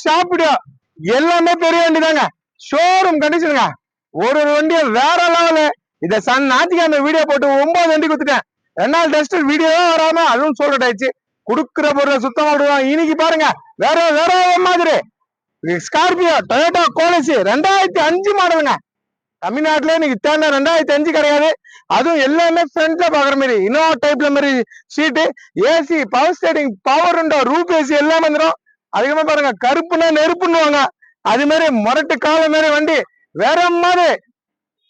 Shop video எல்லாமே பெரிய வண்டி தாங்க. ஷோரூம் கண்டிஷனுங்க. ஒரு வண்டியை வேற லெவலு. இத ஞாயிற்றுக்கிழமை வீடியோ போட்டு 9 வண்டி குடுத்துட்டேன். 2 டெஸ்ட் வீடியோ வராம அதுவும் சோல்ட் ஆயிடுச்சு. குடுக்குற பொருளை சுத்தமா விடுவோம். இன்னைக்கு பாருங்க வேற வேற மாதிரி ஸ்கார்பியோ டொயோட்டா கோலசி 2005 மாடலுங்க. தமிழ்நாட்டுல இன்னைக்கு தேவை 2005 கிடையாது. அதுவும் எல்லாமே ஃப்ரண்ட்ல பாக்குற மாதிரி இன்னோவா டைப்ல மாதிரி seat, AC, power steering, power window, roof AC எல்லாம் வந்துடும். அதிகமா பாருங்க கருப்புன்னா நெருப்புன்னுவாங்க. அது மாதிரி முரட்டு கால மாதிரி வண்டி வேற மாதிரி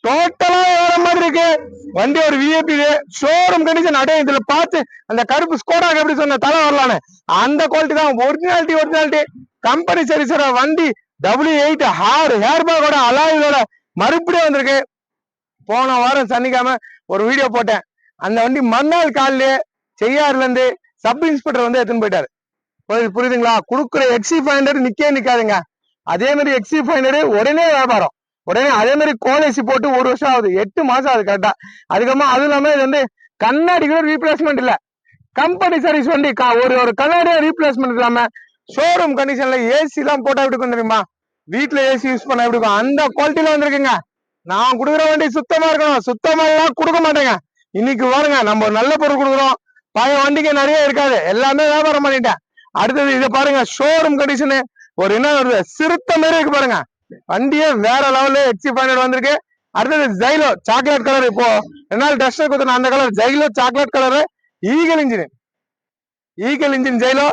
டோட்டலா வேற மாதிரி இருக்கு வண்டி. ஒரு விஐபி ஷோரூம் கண்டிஷன். அடைய இதுல பார்த்து அந்த கருப்பு ஸ்கோடாக எப்படி சொன்ன தலை வரலான்னு அந்த குவாலிட்டி தான். ஒரிஜினாலிட்டி கம்பெனி சர்வீஸோட வண்டி. W8 ஹேர் பேக்கோட அலாயோட மறுபடியும் வந்திருக்கு. போன வாரம் சனிக்கிழமை ஒரு வீடியோ போட்டேன். அந்த வண்டி மறுநாள் காலையிலே செய்யாறுல இருந்து சப் இன்ஸ்பெக்டர் வந்து எடுத்துன்னு போயிட்டாரு. புரியுதுங்களா? குடுக்குற XC500 நிக்காதுங்க. அதே மாதிரி XC500 உடனே வியாபாரம். உடனே அதே மாதிரி கோலேசி போட்டு 1 வருஷம் ஆகுது, 8 மாசம் ஆகுது கரெக்டா. அதுக்கப்புறமா அது இல்லாம இது வந்து கண்ணாடி கூட ரீப்ளேஸ்மெண்ட் இல்ல. கம்பெனி சர்வீஸ் வண்டி. ஒரு கண்ணாடியா ரீப்ளேஸ்மெண்ட் இல்லாம ஷோரூம் கண்டிஷன்ல ஏசி எல்லாம் போட்டா எப்படி இருக்கும் தெரியுமா? வீட்டுல ஏசி யூஸ் பண்ண எப்படி இருக்கும் அந்த குவாலிட்டியில வந்திருக்குங்க. நான் கொடுக்குற வண்டி சுத்தமா இருக்கணும். சுத்தமா எல்லாம் கொடுக்க மாட்டேங்க. இன்னைக்கு பாருங்க நம்ம ஒரு நல்ல பொருள் கொடுக்குறோம். பழைய வண்டிக்கு நிறைய இருக்காது, எல்லாமே வியாபாரம் பண்ணிட்டேன். அடுத்தது இதை பாருங்க ஷோரூம் கண்டிஷனு. ஒரு என்ன வருது சிறுத்த மாதிரி இருக்கு பாருங்க. வண்டியே வேற லெவல்ல XC500 வந்திருக்கு. அடுத்தது ஜைலோ சாக்லேட் கலர். இப்போ 2 டஸ்டர் கொடுத்தன அந்த colour Xylo chocolate colour. Eagle engine Xylo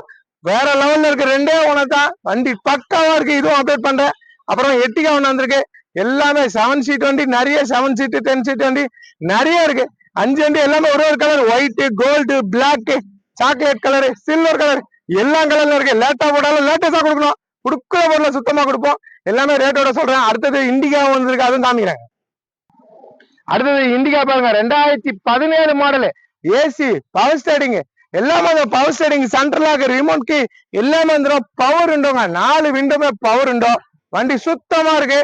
வேற லெவல்ல இருக்கு. 2 ஓனர் தான். வண்டி பக்காவா இருக்கு. இதுவும் அப்டேட் பண்றேன். அப்புறம் எட்டிகா ஒண்ணு வந்திருக்கு. எல்லாமே 7 சீட் வண்டி நிறைய, 7 சீட் 10 சீட் வண்டி நிறைய இருக்கு. 5 வண்டி எல்லாமே ஒரு colour, white, gold, black, chocolate colour, silver colour, எல்லா கலர்ல இருக்கு. லேட்டா போட்டாலும் லேட்டஸ்டா கொடுக்கணும். கொடுக்குற பொருளை சுத்தமா கொடுப்போம். எல்லாமே ரேட்டோட சொல்றேன். அடுத்தது இண்டிகா வந்திருக்கு, அதுவும் காமிக்கிறேன். அடுத்தது இண்டிகா பாருங்க 2017 மாடலு. ஏசி, பவர் ஸ்டேரிங் எல்லாமே. Power steering, central lock, remote key எல்லாமே வந்துடும். பவர் விண்டோங்க, 4 விண்டோமே பவர் விண்டோ. வண்டி சுத்தமா இருக்கு.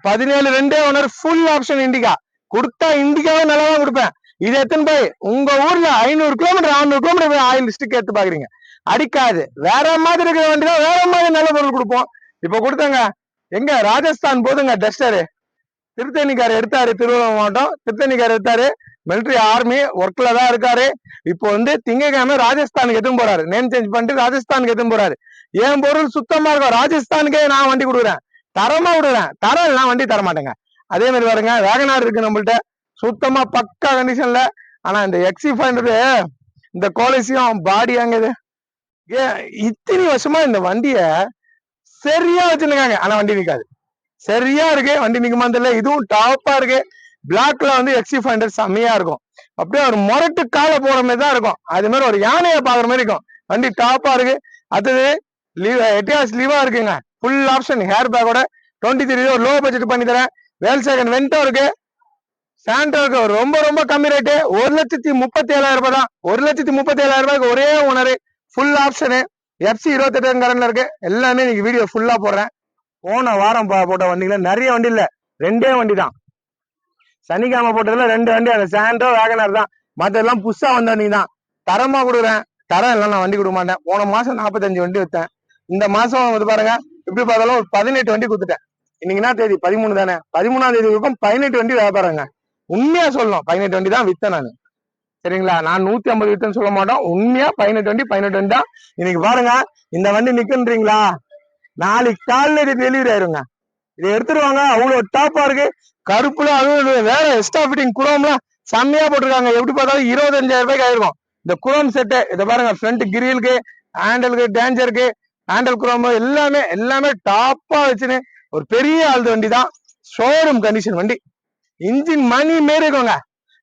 17 2 ஓனர் ஃபுல் ஆப்ஷன் இண்டிகா. கொடுத்தா இண்டிகாவே நல்லாதான் கொடுப்பேன். இது எத்தனை போய் உங்க ஊர்ல 500 கிலோமீட்டர் 600 கிலோமீட்டர் ஆயில் ஸ்டிக் எடுத்து பாக்குறீங்க, அடிக்காது. வேற மாதிரி இருக்கிற வண்டி தான் வேற மாதிரி நல்ல பொருள் கொடுப்போம். இப்ப கொடுத்தாங்க எங்க ராஜஸ்தான் போதுங்க டஸ்டரு. திருத்தணிக்காரர் எடுத்தாரு, திருவள்ளூர் மாவட்டம் திருத்தணிக்காரர் எடுத்தாரு. மிலிட்டரி ஆர்மி ஒர்க்ல தான் இருக்காரு. இப்போ வந்து திங்கக்கிழமை ராஜஸ்தானுக்கு எடுத்துன்னு போறாரு. நேம் சேஞ்ச் பண்ணிட்டு ராஜஸ்தானுக்கு எடுத்துன்னு போறாரு. என் பொருள் சுத்தமா இருக்கும். ராஜஸ்தானுக்கே நான் வண்டி கொடுக்குறேன், தரமா விடுறேன். தரம் நான் வண்டி தர மாட்டேங்க. அதே மாதிரி பாருங்க வேகனார் இருக்கு நம்மள்ட்ட, சுத்தமா பக்கா கண்டிஷன்ல. ஆனா இந்த XC500 இந்த கோலிசியும் பாடி அங்க இத்தனை வருஷமா இந்த வண்டிய சரியா வச்சிருக்காங்க. ஆனா வண்டி நிக்காது. சரியா இருக்கு, வண்டி நிக்குமா தெரியல. இதுவும் டாப்பா இருக்கு. பிளாக்ல வந்து XC500 செம்மையா இருக்கும். அப்படியே ஒரு முரட்டு கால போற மாதிரி தான் இருக்கும். அது மாதிரி ஒரு யானையை பாக்குற மாதிரி இருக்கும். வண்டி டாப்பா இருக்கு. அடுத்தது எட்டியாஸ் லீவா இருக்குங்க. ஃபுல் ஆப்ஷன் ஹேர் பேக்கோட 23 ஒரு லோ பட்ஜெட் பண்ணி தரேன். வேல் செகண்ட் வென்டோ இருக்கு, சாண்டோ இருக்கு. ரொம்ப ரொம்ப கம்மி ரேட்டு 1,37,000 ரூபாய் தான். 1,37,000 ரூபாய்க்கு ஒரே ஓனரு. Full option. FC 28 கரண்ட்ல இருக்கு. எல்லாமே இன்னைக்கு வீடியோ ஃபுல்லா போடுறேன். போன வாரம் போட்ட வண்டிகள நிறைய வண்டி இல்ல, 2 வண்டி தான். சனிக்கிழமை போட்டதுல 2 வண்டி, அந்த சாண்டோ வேகனார் தான். மத்தெல்லாம் புதுசா வந்த வண்டி தான். தரமா கொடுக்குறேன். தரம் எல்லாம் நான் வண்டி கொடுக்க மாட்டேன். போன மாசம் 45 வண்டி வித்தேன். இந்த மாசம் வந்து பாருங்க இப்படி பார்த்தாலும் ஒரு 18 வண்டி கொடுத்துட்டேன். இன்னைக்கு என்ன தேதி 13 தானே. 13ஆம் தேதி வரைக்கும் 18 வண்டி வியாபாரங்க. உண்மையா சொல்லணும் 18 வண்டி தான் வித்தேன் நான். சரிங்களா? நான் 150 வித்தேன்னு சொல்ல மாட்டோம். உண்மையா 18 வண்டி தான். இன்னைக்கு பாருங்க இந்த வண்டி நிக்குன்றீங்களா, நாளைக்கு காலையில இது டெலிவரி ஆயிருங்க. இதை எடுத்துருவாங்க. அவ்வளவு டாப்பா இருக்கு. கருப்புல அதுவும் வேற எக்ஸ்ட்ரா ஃபிட்டிங் குரோம்லாம் செம்மையா போட்டிருக்காங்க. எப்படி பார்த்தாலும் 25,000 ரூபாய்க்கு ஆயிருக்கும் இந்த குரோம் செட்டு. இதை பாருங்க ஃப்ரண்ட் கிரிலுக்கு, ஹேண்டலுக்கு, டேஞ்சருக்கு, ஹேண்டல் குரோம் எல்லாமே டாப்பா வச்சுன்னு ஒரு பெரிய ஆளுது வண்டி தான். ஷோரூம் கண்டிஷன் வண்டி. இன்ஜின் மணி மாரி இருக்குங்க.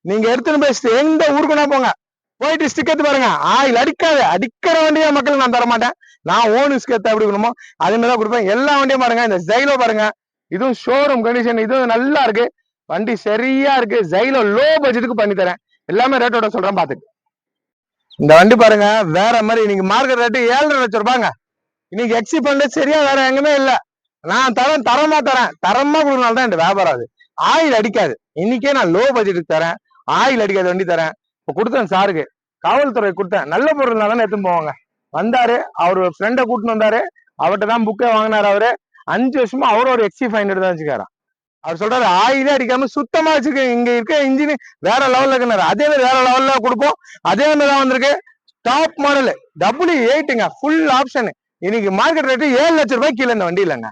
நீங்க எடுத்துன்னு போய் எந்த ஊருக்குன்னா போங்க, போயிட்டு ஸ்டிக் எடுத்து பாருங்க. ஆயில் அடிக்காது. அடிக்கிற வண்டியா மக்களுக்கு நான் தர மாட்டேன். நான் ஓன் யூஸ்க்கு எடுத்து எப்படி கொடுமோ அதே மாதிரி தான் கொடுப்பேன். எல்லா வண்டியும் பாருங்க. இந்த ஜைலோ பாருங்க, இதுவும் ஷோரூம் கண்டிஷன். இதுவும் நல்லா இருக்கு. வண்டி சரியா இருக்கு. ஜைலோ லோ பட்ஜெட்டுக்கு பண்ணி தரேன். எல்லாமே ரேட்டோட சொல்றேன் பாத்துக்கு. இந்த வண்டி பாருங்க வேற மாதிரி. இன்னைக்கு மார்க்கெட் ரேட்டு 7,5 லட்சம் ரூபாங்க. இன்னைக்கு XC500 சரியா வேற எங்குமே இல்ல. நான் தரமா தரேன். தரமா கொடுக்கறனால தான் இந்த வியாபாரம். அது ஆயில் அடிக்காது. இன்னைக்கே நான் லோ பட்ஜெட்டுக்கு தரேன். ஆயில் அடிக்காத வண்டி தரேன். இப்ப கொடுத்தேன் சாருக்கு, காவல்துறை கொடுத்தேன். நல்ல பொருள்னால தானே எடுத்துன்னு போவாங்க. வந்தாரு, அவரு ஃப்ரெண்டை கூட்டின்னு வந்தாரு, அவர்கிட்ட தான் புக்கே வாங்கினாரு. அவரு 5 வருஷமா அவரும் ஒரு XC500 தான் வச்சுக்காராம். அவர் சொல்றாரு ஆயிலே அடிக்காம சுத்தமா வச்சிருக்க, இங்க இருக்க இன்ஜின் வேற லெவல்ல இருக்குனாரு. அதே மாதிரி வேற லெவல்ல கொடுப்போம். அதே மாதிரி தான் வந்திருக்கு. டாப் மாடல் W8ங்க, ஃபுல் ஆப்ஷன். இன்னைக்கு மார்க்கெட் ரேட்டு 7 லட்சம் ரூபாய் கீழே இந்த வண்டி இல்லைங்க.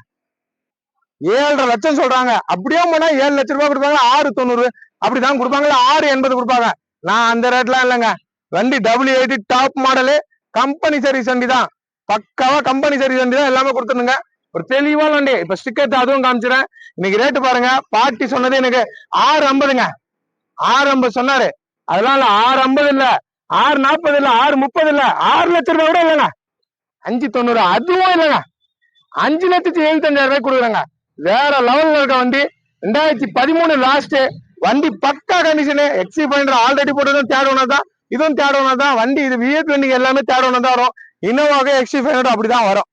7.5 லட்சம் சொல்றாங்க. அப்படியே போனா 7 லட்சம் ரூபாய் கொடுப்பாங்க, 690 அப்படிதான் கொடுப்பாங்க, 680 கொடுப்பாங்க. நான் அந்த ரேட்லாம் இல்லைங்க. வண்டி W8 top model, company service வண்டி தான். பக்காவா கம்பெனி சர்வீஸ் வண்டி தான், எல்லாமே கொடுத்துருங்க. ஒரு தெளிவான வண்டி. இப்ப ஸ்டிக்கர் அதுவும் காமிச்சிடறேன். இன்னைக்கு ரேட்டு பாருங்க. பாட்டி சொன்னது எனக்கு 650ங்க, 650 சொன்னாரு. அதனால 650 இல்ல, 640 இல்ல, 630 இல்ல, 6 லட்சம் ரூபாய் கூட இல்லைங்க. 590 அதுவும் இல்லைங்க. 5,75,000 ரூபாய் கொடுக்குறாங்க. வேற லெவல்ல இருக்க வண்டி. 2013 லாஸ்ட் வண்டி, பக்கா கண்டிஷனு. XC500 ஆல்ரெடி போட்டதும் தேர்ட் ஓனர் தான், இதுவும் தேர்ட் ஓனர் தான். வண்டி இது V8 வண்டி எல்லாமே தேர்ட் ஓனர் தான் வரும். இன்னோவாக XC500 அப்படிதான் வரும்.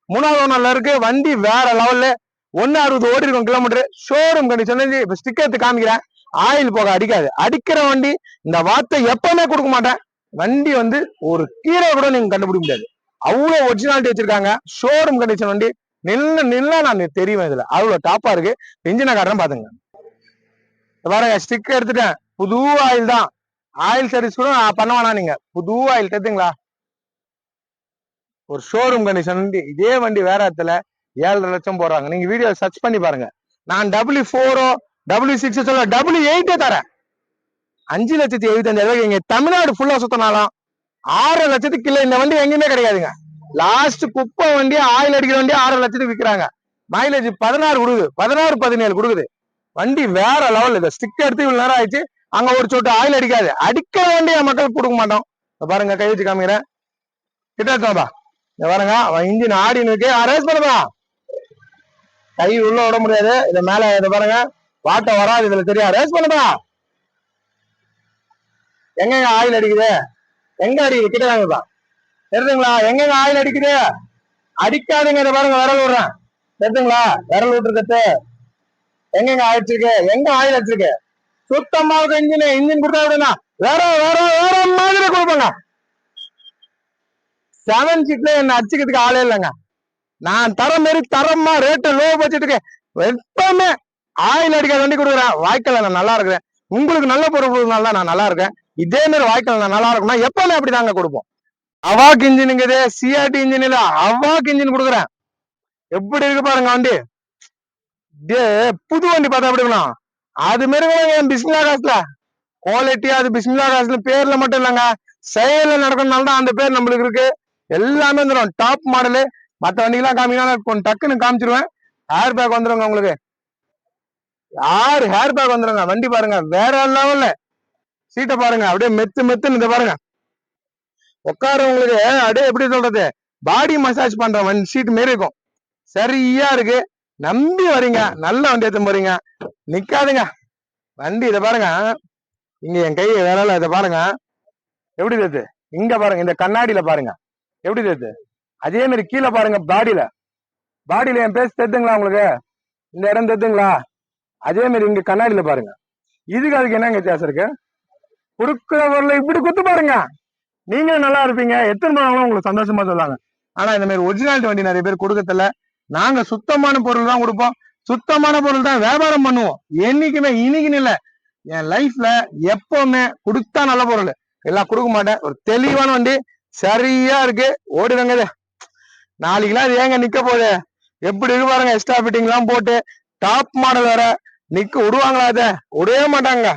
3வது ஓனர்ல இருக்கு. வண்டி வேற லெவல்ல 160 ஓடி இருக்கும் கிலோமீட்டர். Showroom condition. இப்ப ஸ்டிக்கர் எடுத்து காமிக்கிறேன். ஆயில் போக அடிக்காது. அடிக்கிற வண்டி. இந்த வார்த்தை எப்பவுமே கொடுக்க மாட்டேன். வண்டி வந்து ஒரு கீரை கூட நீங்க கண்டுபிடிக்க முடியாது. அவ்வளவு ஒரிஜினாலிட்டி வச்சிருக்காங்க. ஷோரூம் கண்டிஷன் வண்டி. நின்னா நான் தெரியும். இதுல அவ்வளவு டாப்பா இருக்கு. இன்ஜினை காட்டுறேன் பாத்துங்க. பாருங்க, ஸ்டிக் எடுத்துட்டேன். புது ஆயில் தான். ஆயில் சர்வீஸ் கூட பண்ண வேணாம். நீங்க புது ஆயில் தெரியுங்களா. ஒரு ஷோரூம் கண்டிஷன் வண்டி. இதே வண்டி வேற இடத்துல 7.5 லட்சம் போடுறாங்க. நீங்க வீடியோ சர்ச் பண்ணி பாருங்க. நான் W4 W6 சொல்ல W8 தரேன். 5,75,000 இங்க தமிழ்நாடு ஃபுல்லா சுத்தினாலும் 6 லட்சத்துக்கு கிலோ இந்த வண்டி எங்கேயுமே கிடையாதுங்க. லாஸ்ட் குப்பை வண்டி, ஆயில் அடிக்கிற வண்டி 6 லட்சத்துக்கு விற்கிறாங்க. மைலேஜ் 16 கொடுக்குது, 16 17 கொடுக்குது. வண்டி வேற லெவல். இதை ஸ்டிக் எடுத்து இவ்வளவு நேரம் ஆயிடுச்சு. அங்க ஒரு சொட்டு ஆயில் அடிக்காது. அடிக்கிற வண்டியை மக்களுக்கு கொடுக்க மாட்டோம். பாருங்க, கை வச்சு காமிக்கிறேன். கிட்டப்பா பாருங்க, இன்ஜின் ஆடின்னு இருக்கு. ரேஸ் பண்ணுப்பா. கை உள்ள விட முடியாது. இத மேல இதை பாருங்க, வாட்ட வராது. இதுல தெரியாது. ரேஸ் பண்ணுப்பா. எங்க ஆயில் அடிக்குது, எங்க அடிக்குது, கிட்ட வாங்கப்பா. தெரியுதுங்களா எங்க ஆயில் அடிக்குது? அடிக்காதுங்க. இதை பாருங்க, விரல் விடுறேன். தெரியுதுங்களா, விரல் விட்டுருக்கு. எங்க ஆயிடுச்சிருக்கு, எங்க ஆயில் அடிச்சிருக்கு. சுத்தமா இன்ஜின். இன்ஜின் கொடுத்தா விடுனா வேற வேற வேற மாதிரி கொடுப்பாங்க. 7 சீட்ல என்ன அடிச்சுக்கிறதுக்கு ஆளே இல்லைங்க. நான் தர மாதிரி தரமா ரேட்டு லோ பட்ஜெட்டுக்கு எப்பவுமே ஆயில் அடிக்காத வண்டி கொடுக்குறேன். வாய்க்கால நான் நல்லா இருக்கிறேன். உங்களுக்கு நல்ல பொருள் தான் நான் நல்லா இருக்கேன். இதே மாதிரி வாய்க்கால நான் நல்லா இருக்கும்னா எப்பவுமே அப்படிதாங்க கொடுப்போம். அவாக் இன்ஜினுங்குது, சிஆர்டி இன்ஜின் இல்ல, அவாக் இன்ஜின் கொடுக்குறேன். எப்படி இருக்கு பாருங்க வண்டி. புது வண்டி பார்த்தா எப்படி இருக்கணும். அது மாதிரி பிஸ்மிலா காசுல குவாலிட்டி. அது பிஸ்மிலா காசுல பேர்ல மட்டும் இல்லைங்க, செயல நடக்கணும்னால தான் அந்த பேர் நம்மளுக்கு இருக்கு. எல்லாமே வந்துடும். Top model. மற்ற வண்டிக்கெல்லாம் காமிக்கலாம், டக்குன்னு காமிச்சிருவேன். ஹேர் பேக் வந்துருங்க உங்களுக்கு. ஹேர் பேக் வந்துருங்க. வண்டி பாருங்க வேற லெவல்ல. சீட்டை பாருங்க, அப்படியே மெத்து மெத்துன்னு. இதை பாருங்க, உட்காரவங்களுக்கு அப்படியே எப்படி சொல்றது, பாடி மசாஜ் பண்ற வண்டி சீட் மாரி இருக்கும். சரியா இருக்கு. நம்பி வரீங்க, நல்ல வண்டி எடுத்து போறீங்க, நிக்காதுங்க வண்டி. இதை பாருங்க, இங்க என் கை வேற. இதை பாருங்க எப்படி தெரியுது. இங்க பாருங்க, இந்த கண்ணாடியில பாருங்க எப்படி தெரியுது. அதே மாதிரி கீழே பாருங்க, பாடியில என் பேச தெரியுதுங்களா உங்களுக்கு, இந்த இடம் தெரியுதுங்களா. அதே மாதிரி இங்க கண்ணாடியில பாருங்க. இதுக்கு அதுக்கு என்னங்க வித்தியாசம் இருக்கு. கொடுக்குற பொருளை இப்படி குத்து பாருங்க, நீங்களும் நல்லா இருப்பீங்க. எத்தனை மணி உங்களுக்கு சந்தோஷமா சொல்லாங்க. ஆனா இந்த மாதிரி ஒரிஜினாலிட்டி வண்டி நிறைய பேர் கொடுக்கறதில்ல. நாங்க சுத்தமான பொருள் தான் கொடுப்போம். சுத்தமான பொருள் தான் வியாபாரம் பண்ணுவோம். என்னைக்குமே இன்னைக்குன்னு இல்ல, என் லைஃப்ல எப்பவுமே கொடுத்தா நல்ல பொருள், எல்லாம் கொடுக்க மாட்டேன். ஒரு தெளிவான வண்டி, சரியா இருக்கு. ஓடுவாங்க. நாளைக்குலாம் அது ஏங்க நிக்க போகுது. எப்படி இருக்கு பாருங்க. எக்ஸ்ட்ரா ஃபிட்டிங் எல்லாம் போட்டு டாப் மாடல் வேற. நிக்க விடுவாங்களா? இதை விடவே மாட்டாங்க.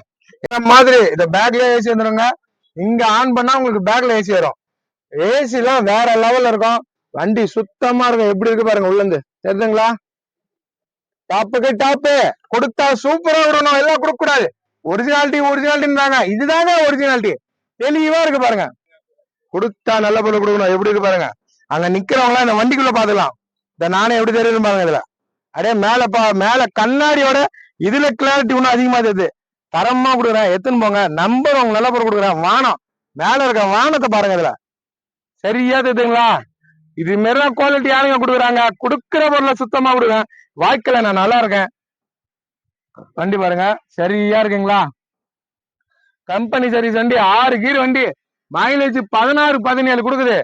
இந்த மாதிரி இத பேக்ல ஏசி வந்துருங்க. இங்க ஆன் பண்ணா உங்களுக்கு பேக்ல ஏசி வரும். ஏசி எல்லாம் வேற லெவல்ல இருக்கும். வண்டி சுத்தமா இருக்கும். எப்படி இருக்கு பாருங்க உள்ள இருந்து, தெரியுதுங்களா. டாப்புக்கு டாப்பு கொடுத்தா சூப்பரா விடணும், எல்லாம் கொடுக்க கூடாது. ஒரிஜினாலிட்டின்றாங்க, இதுதாங்க ஒரிஜினாலிட்டி. தெளிவா இருக்கு பாருங்க. கொடுத்தா நல்ல பொருள் கொடுக்கணும். எப்படி இருக்கு பாருங்க. அங்க நிக்கிறவங்க இந்த வண்டிக்குள்ள பாத்துக்கலாம். இந்த நானே எப்படி தெரியுது பாருங்க. இதுல அப்படியே மேல கண்ணாடியோட இதுல கிளாரிட்டி ஒன்னும் அதிகமா தெரியுது. தரமா கொடுக்குறேன், எத்துன்னு போங்க. நம்பர் உங்க நல்ல பொருள் கொடுக்குறேன். வானம் மேல இருக்க வானத்தை பாருங்க. இதுல சரியா தெரியுதுங்களா. இது மாரிதான் குவாலிட்டி யாருங்க கொடுக்குறாங்க. கொடுக்குற பொருளை சுத்தமா கொடுக்குறேன். வாழ்க்கையில நான் நல்லா இருக்கேன். வண்டி பாருங்க சரியா இருக்குங்களா. கம்பெனி சர்வீஸ் வண்டி, 6 கீர் வண்டி, மைலேஜ் 16 17 கொடுக்குது.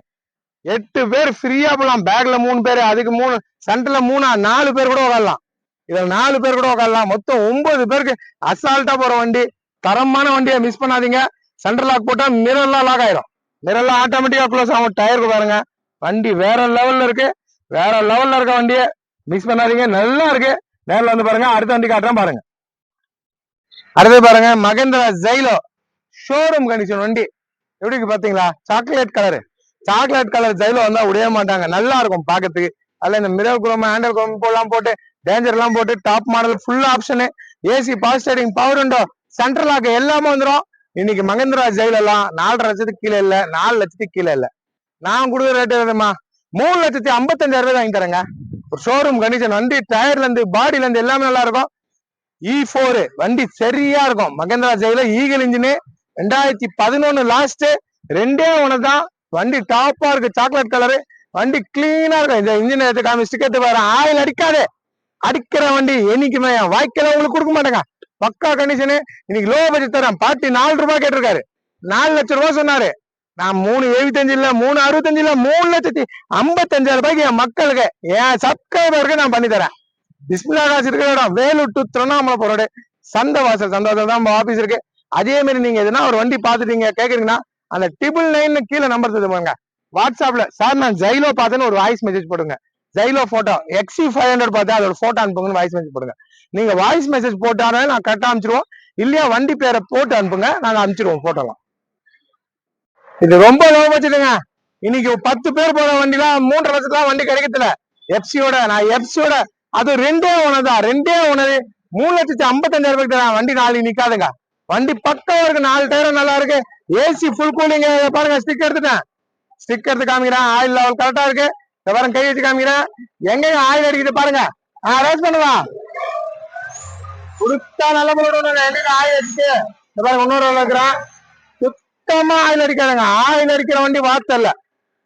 8 பேர் ஃப்ரீயா போகலாம். பேக்ல 3 பேர், அதுக்கு 3, சென்டர்ல 3, 4 பேர் கூட உட்காரலாம். இதுல 4 பேர் கூட உட்காரலாம். மொத்தம் 9 பேருக்கு அசால்ட்டா போற வண்டி. தரமான வண்டியை மிஸ் பண்ணாதீங்க. சென்டர் லாக் போட்டா மிரர்லாம் லாக் ஆயிடும். மிரர்லாம் ஆட்டோமேட்டிக்கா க்ளோஸ் ஆகும். டயருக்கு பாருங்க, வண்டி வேற லெவல்ல இருக்கு. வேற லெவல்ல இருக்க வண்டியை மிஸ் பண்ணாதீங்க. நல்லா இருக்கு. நேரில் வந்து பாருங்க. அடுத்த வண்டி காட்டுறேன் பாருங்க. அடுத்து பாருங்க, மகேந்திரா ஜைலோ ஷோரூம் கண்டிஷன் வண்டி. எப்படி இருக்கு பாத்தீங்களா? சாக்லேட் கலர் ஜைலோ வந்தா உடைய மாட்டாங்க. நல்லா இருக்கும் பாக்கிறதுக்கு. அதுல இந்த மிரர் குரோம், ஹேண்டல் குரோம் எல்லாம் போட்டு, டேஞ்சர் எல்லாம் போட்டு, top model, full option, AC, power steering, power window, central lock எல்லாமே வந்துடும். இன்னைக்கு மகேந்திரா ஜெயில எல்லாம் 4.5 லட்சத்துக்கு கீழே இல்ல, 4 லட்சத்துக்கு கீழே இல்ல. நான் கொடுக்குற ரேட்டு எதுமா 3,55,000 வாங்கி தரேங்க. ஒரு ஷோரூம் கண்டிஷன் வண்டி. டயர்ல இருந்து, பாடியில இருந்து எல்லாமே நல்லா இருக்கும். E4 வண்டி சரியா இருக்கும். மகேந்திரா ஜெயில ஈகல் இன்ஜின், 2011 லாஸ்ட், 2 ஒன்று தான். வண்டி டாப்பா இருக்கு. சாக்லேட் கலரு வண்டி, கிளீனா இருக்கும். இந்த இன்ஜின் எடுத்து காமி ஸ்டிக்கெட் பாரு. ஆயில் அடிக்காது. அடிக்கிற வண்டி என்னைக்குமே வாய்க்கல உங்களுக்கு கொடுக்க மாட்டேங்க. பக்கா கண்டிஷனு. இன்னைக்கு லோ பட்ஜெட் தரேன். பார்ட்டி 4 ரூபாய் கேட்டிருக்காரு. 4 லட்சம் ரூபாய் சொன்னாரு. நான் 3,75 இல்ல, 3,65 இல்ல, 3,55,000 ரூபாய்க்கு என் மக்களுக்கு, என் சப்ஸ்கிரைபருக்கு நான் பண்ணி தரேன். பிஸ்மில்லா காசு இருக்கிற இடம் வேலூர் டு திருவண்ணாமலை போறோட சந்தவாசல் தான் நம்ம ஆபீஸ் இருக்கு. அதே மாதிரி நீங்க எதுனா ஒரு வண்டி பாத்துட்டீங்க கேக்குறீங்கன்னா, அந்த 999 கீழே நம்பர் தருவாங்க. வாட்ஸ்அப்ல சார் நான் ஜைலோ பார்த்தேன்னு ஒரு வாய்ஸ் மெசேஜ் போடுங்க. ஜைலோ போட்டோ XC500 பார்த்தா அதோட போட்டோ அனுப்புங்கன்னு வாய்ஸ் மெசேஜ் போடுங்க. நீங்க வாய்ஸ் மெசேஜ் போட்டாலே நான் கரெக்டா அனுப்பிச்சிருவோம். இல்லையா வண்டி பேரை போட்டு அனுப்புங்க, நாங்க அனுப்பிச்சிருவோம் போட்டோலாம். இது ரொம்ப லோ பட்ஜெட்டுங்க. இன்னைக்கு 10 பேர் போற வண்டிலாம் 3.5 லட்சத்துலாம் வண்டி கிடைக்கல. எஃப்சியோட அது 2 ஓனர் தான். 2 ஓனர் 3,55,000 ரூபாய்க்கு தரேன். வண்டி நாளைக்கு நிக்காதுங்க. வண்டி பக்கம் இருக்கு. 4 டயரும் நல்லா இருக்கு. ஏசி ஃபுல் கூலிங் பாருங்க. ஸ்டிக் எடுத்துட்டேன். ஸ்டிக் எடுத்து காமிக்கிறேன். ஆயில் லெவல் கரெக்டா இருக்கு. பாருங்க, கை வச்சு காமிக்கிறேன். எங்கேயும் ஆயில் அடிக்குது பாருங்க. ரேஸ் பண்ணலாம். குடுத்தா நல்ல போடுவோம். எங்க ஆயில் அடிச்சு பாருங்க. இன்னொரு இருக்கிறான். சுத்தமா ஆயில் அடிக்காதுங்க. ஆயில் அடிக்கிற வண்டி வார்த்தை இல்ல.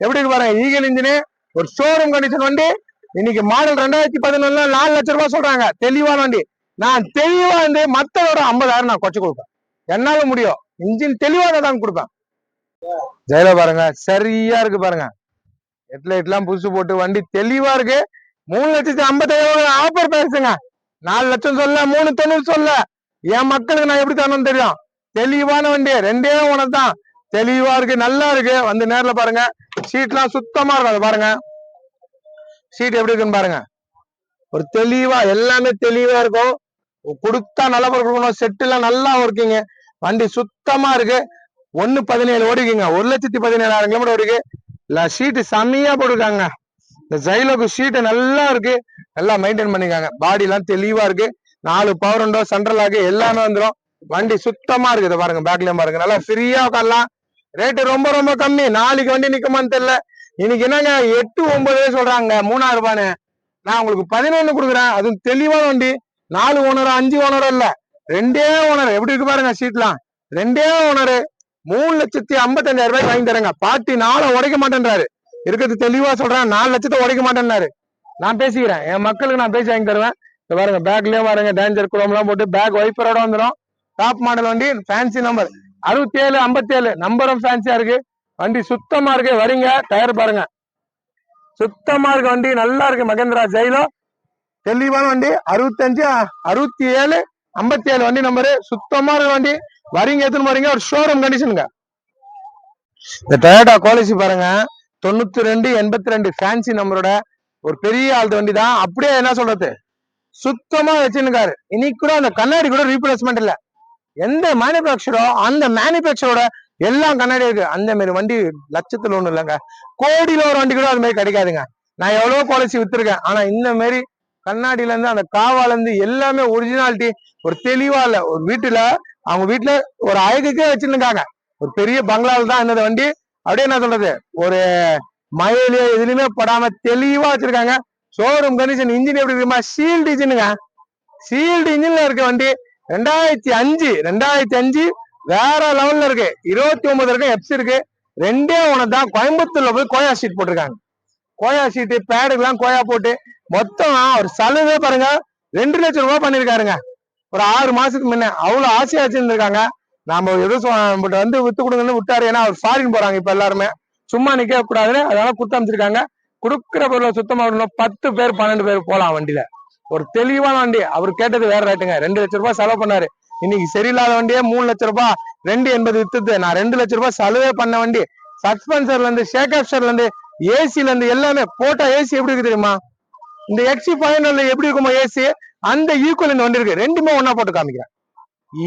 எப்படி இருக்கு பாருங்க. ஈகல் இன்ஜின், ஒரு ஷோரூம் கண்டிஷன் வண்டி. இன்னைக்கு மாடல் 2011 4 லட்சம் ரூபாய் சொல்றாங்க. தெளிவான வண்டி. நான் தெளிவா வந்து மத்தோட 50,000 நான் குறைச்சு கொடுப்பேன். என்னால முடியும். இன்ஜின் தெளிவாக தான் கொடுப்பேன். ஜெயில பாருங்க, சரியா இருக்கு பாருங்க. ஹெட்லைட் எல்லாம் புதுசு போட்டு வண்டி தெளிவா இருக்கு. 3,50,000 ஆஃபர் பேசுங்க. 4 லட்சம் சொல்ல, 3,90 சொல்ல. என் மக்களுக்கு நான் எப்படி தரணும்னு தெரியும். தெளிவான வண்டி. 2 ஓனர் தான். தெளிவா இருக்கு, நல்லா இருக்கு. வந்து நேர்ல பாருங்க. சீட்லாம் சுத்தமா இருக்கும். அது பாருங்க, சீட் எப்படி இருக்குன்னு பாருங்க. ஒரு தெளிவா, எல்லாமே தெளிவா இருக்கும். கொடுத்தா நல்ல பொருள் கொடுக்கணும். செட்டு எல்லாம் நல்லா இருக்குங்க. வண்டி சுத்தமா இருக்கு. 1,17 ஓடிக்குங்க. 1,17,000 கிலோமீட்டர் ஓடிக்கு. இல்ல சீட்டு செம்மையா போட்டுருக்காங்க. இந்த ஜைலோக்கு சீட்டு நல்லா இருக்கு. நல்லா மெயின்டைன் பண்ணிருக்காங்க. பாடி எல்லாம் தெளிவா இருக்கு. 4 பவர் விண்டோ, சென்ட்ரல் லாக் எல்லாமே வந்துடும். வண்டி சுத்தமா இருக்குது பாருங்க. பேக்லயும் பாருங்க, நல்லா ஃப்ரீயா உட்காரலாம். ரேட்டு ரொம்ப ரொம்ப கம்மி. நாளைக்கு வண்டி நிக்குமான்னு தெரியல. இன்னைக்கு என்னங்க 8,9 சொல்றாங்க 3,000 ரூபான்னு. நான் உங்களுக்கு 11 கொடுக்குறேன். அதுவும் தெளிவான வண்டி. 4 ஓனரா 5 ஓனரா இல்ல, 2 ஓனர். எப்படி இருக்கு பாருங்க சீட்லாம். 2 ஓனரு. 3,55,000 ரூபாய்க்கு வாங்கி தரேங்க. பார்ட்டி 4 உடைக்க மாட்டேன்றாரு. இருக்கிறது தெளிவா சொல்றேன். 4 லட்சத்தை உடைக்க மாட்டேன்னாரு. நான் பேசிக்கிறேன். என் மக்களுக்கு நான் பேசி வாங்கி தருவேன். பாருங்க, பேக்லயே பாருங்க, டேஞ்சர் குரோம் எல்லாம் போட்டு பேக் வைப்பரோட வந்துடும். டாப் மாடல் வண்டி. ஃபேன்சி நம்பர் 6757 நம்பரும் ஃபேன்சியா இருக்கு. வண்டி சுத்தமா இருக்கு. வரீங்க, டயர் பாருங்க, சுத்தமா இருக்கு வண்டி. நல்லா இருக்கு. மகேந்திரா ஜெயிலோ தெளிவான வண்டி. 65 67 57 வண்டி நம்பரு. சுத்தமா இருக்கு வண்டி. வரீங்க, எத்தனை வரீங்க. ஒரு ஷோரூம் கண்டிஷனுங்க. இந்த டொயோட்டா குவாலிட்டி பாருங்க, 9282 ஃபேன்சி நம்பரோட ஒரு பெரிய ஆள்து வண்டி தான். அப்படியே என்ன சொல்றது, சுத்தமா வச்சுருக்காரு. இன்னைக்கு கூட அந்த கண்ணாடி கூட ரீப்ளேஸ்மெண்ட் இல்ல. எந்த மேனுபேக்சரோ அந்த மேனுபேக்சரோட எல்லாம் கண்ணாடி இருக்கு. அந்த மாதிரி வண்டி லட்சத்துல ஒண்ணு இல்லைங்க, கோடியில ஒரு வண்டி கூட அது மாதிரி கிடைக்காதுங்க. நான் எவ்வளவு பாலிசி வித்துருக்கேன். ஆனா இந்த மாதிரி கண்ணாடியில இருந்து அந்த காவால இருந்து எல்லாமே ஒரிஜினாலிட்டி. ஒரு தெளிவா இல்ல. ஒரு வீட்டுல, அவங்க வீட்டுல ஒரு அழகுக்கே வச்சிருக்காங்க. ஒரு பெரிய பங்களாவில் தான் இந்த வண்டி. அப்படியே என்ன சொல்றது, ஒரு மழையிலயோ எதுலயுமே படாம தெளிவா வச்சிருக்காங்க. Showroom condition. இன்ஜின் எப்படி இருக்குமா, சீல்டு இன்ஜினுங்க. சீல்டு இன்ஜின்ல இருக்க வண்டி. 2005 வேற லெவல்ல இருக்கு. 29 இருக்கு. எப்ஸ் இருக்கு. 2 ஓனர் தான். கோயம்புத்தூர்ல போய் கோயா ஷீட் போட்டிருக்காங்க. கோயா ஷீட்டு, பேடுக்கு எல்லாம் கோயா போட்டு மொத்தம் ஒரு சலுகை பாருங்க. 2 லட்சம் ரூபாய் பண்ணிருக்காருங்க. ஒரு 6 மாசத்துக்கு முன்ன அவ்வளவு ஆசையா வச்சிருந்திருக்காங்க. நாம எதுவும் வந்து வித்து கொடுங்கன்னு விட்டாரு. ஏன்னா அவர் ஃபாரின் போறாங்க இப்ப எல்லாருமே. சும்மா நிக்க கூடாதுன்னு அதனால குத்து அமைச்சிருக்காங்க. குடுக்கிற பொருளை சுத்தமா விடணும். 10 பேர் 12 பேர் போலாம் வண்டியில. ஒரு தெளிவான வண்டி. அவர் கேட்டது வேற ரேட்டுங்க. 2 லட்சம் ரூபாய் செலவு பண்ணாரு. இன்னைக்கு சரியில்லாத வண்டியே 3 லட்சம் ரூபாய் 280 வித்துது. நான் 2 லட்சம் ரூபாய் செலவே பண்ண வண்டி. சஸ்பென்சர்ல இருந்து ஷேக் அப்சர்ல இருந்து ஏசில இருந்து எல்லாமே போட்டா ஏசி எப்படி இருக்கு தெரியுமா? இந்த எக்ஸி ஃபைனல்ல எப்படி இருக்குமோ ஏசி அந்த ஈக்குவல் இந்த வண்டி இருக்கு. ரெண்டுமே ஒன்னா போட்டு காமிக்கிறேன்.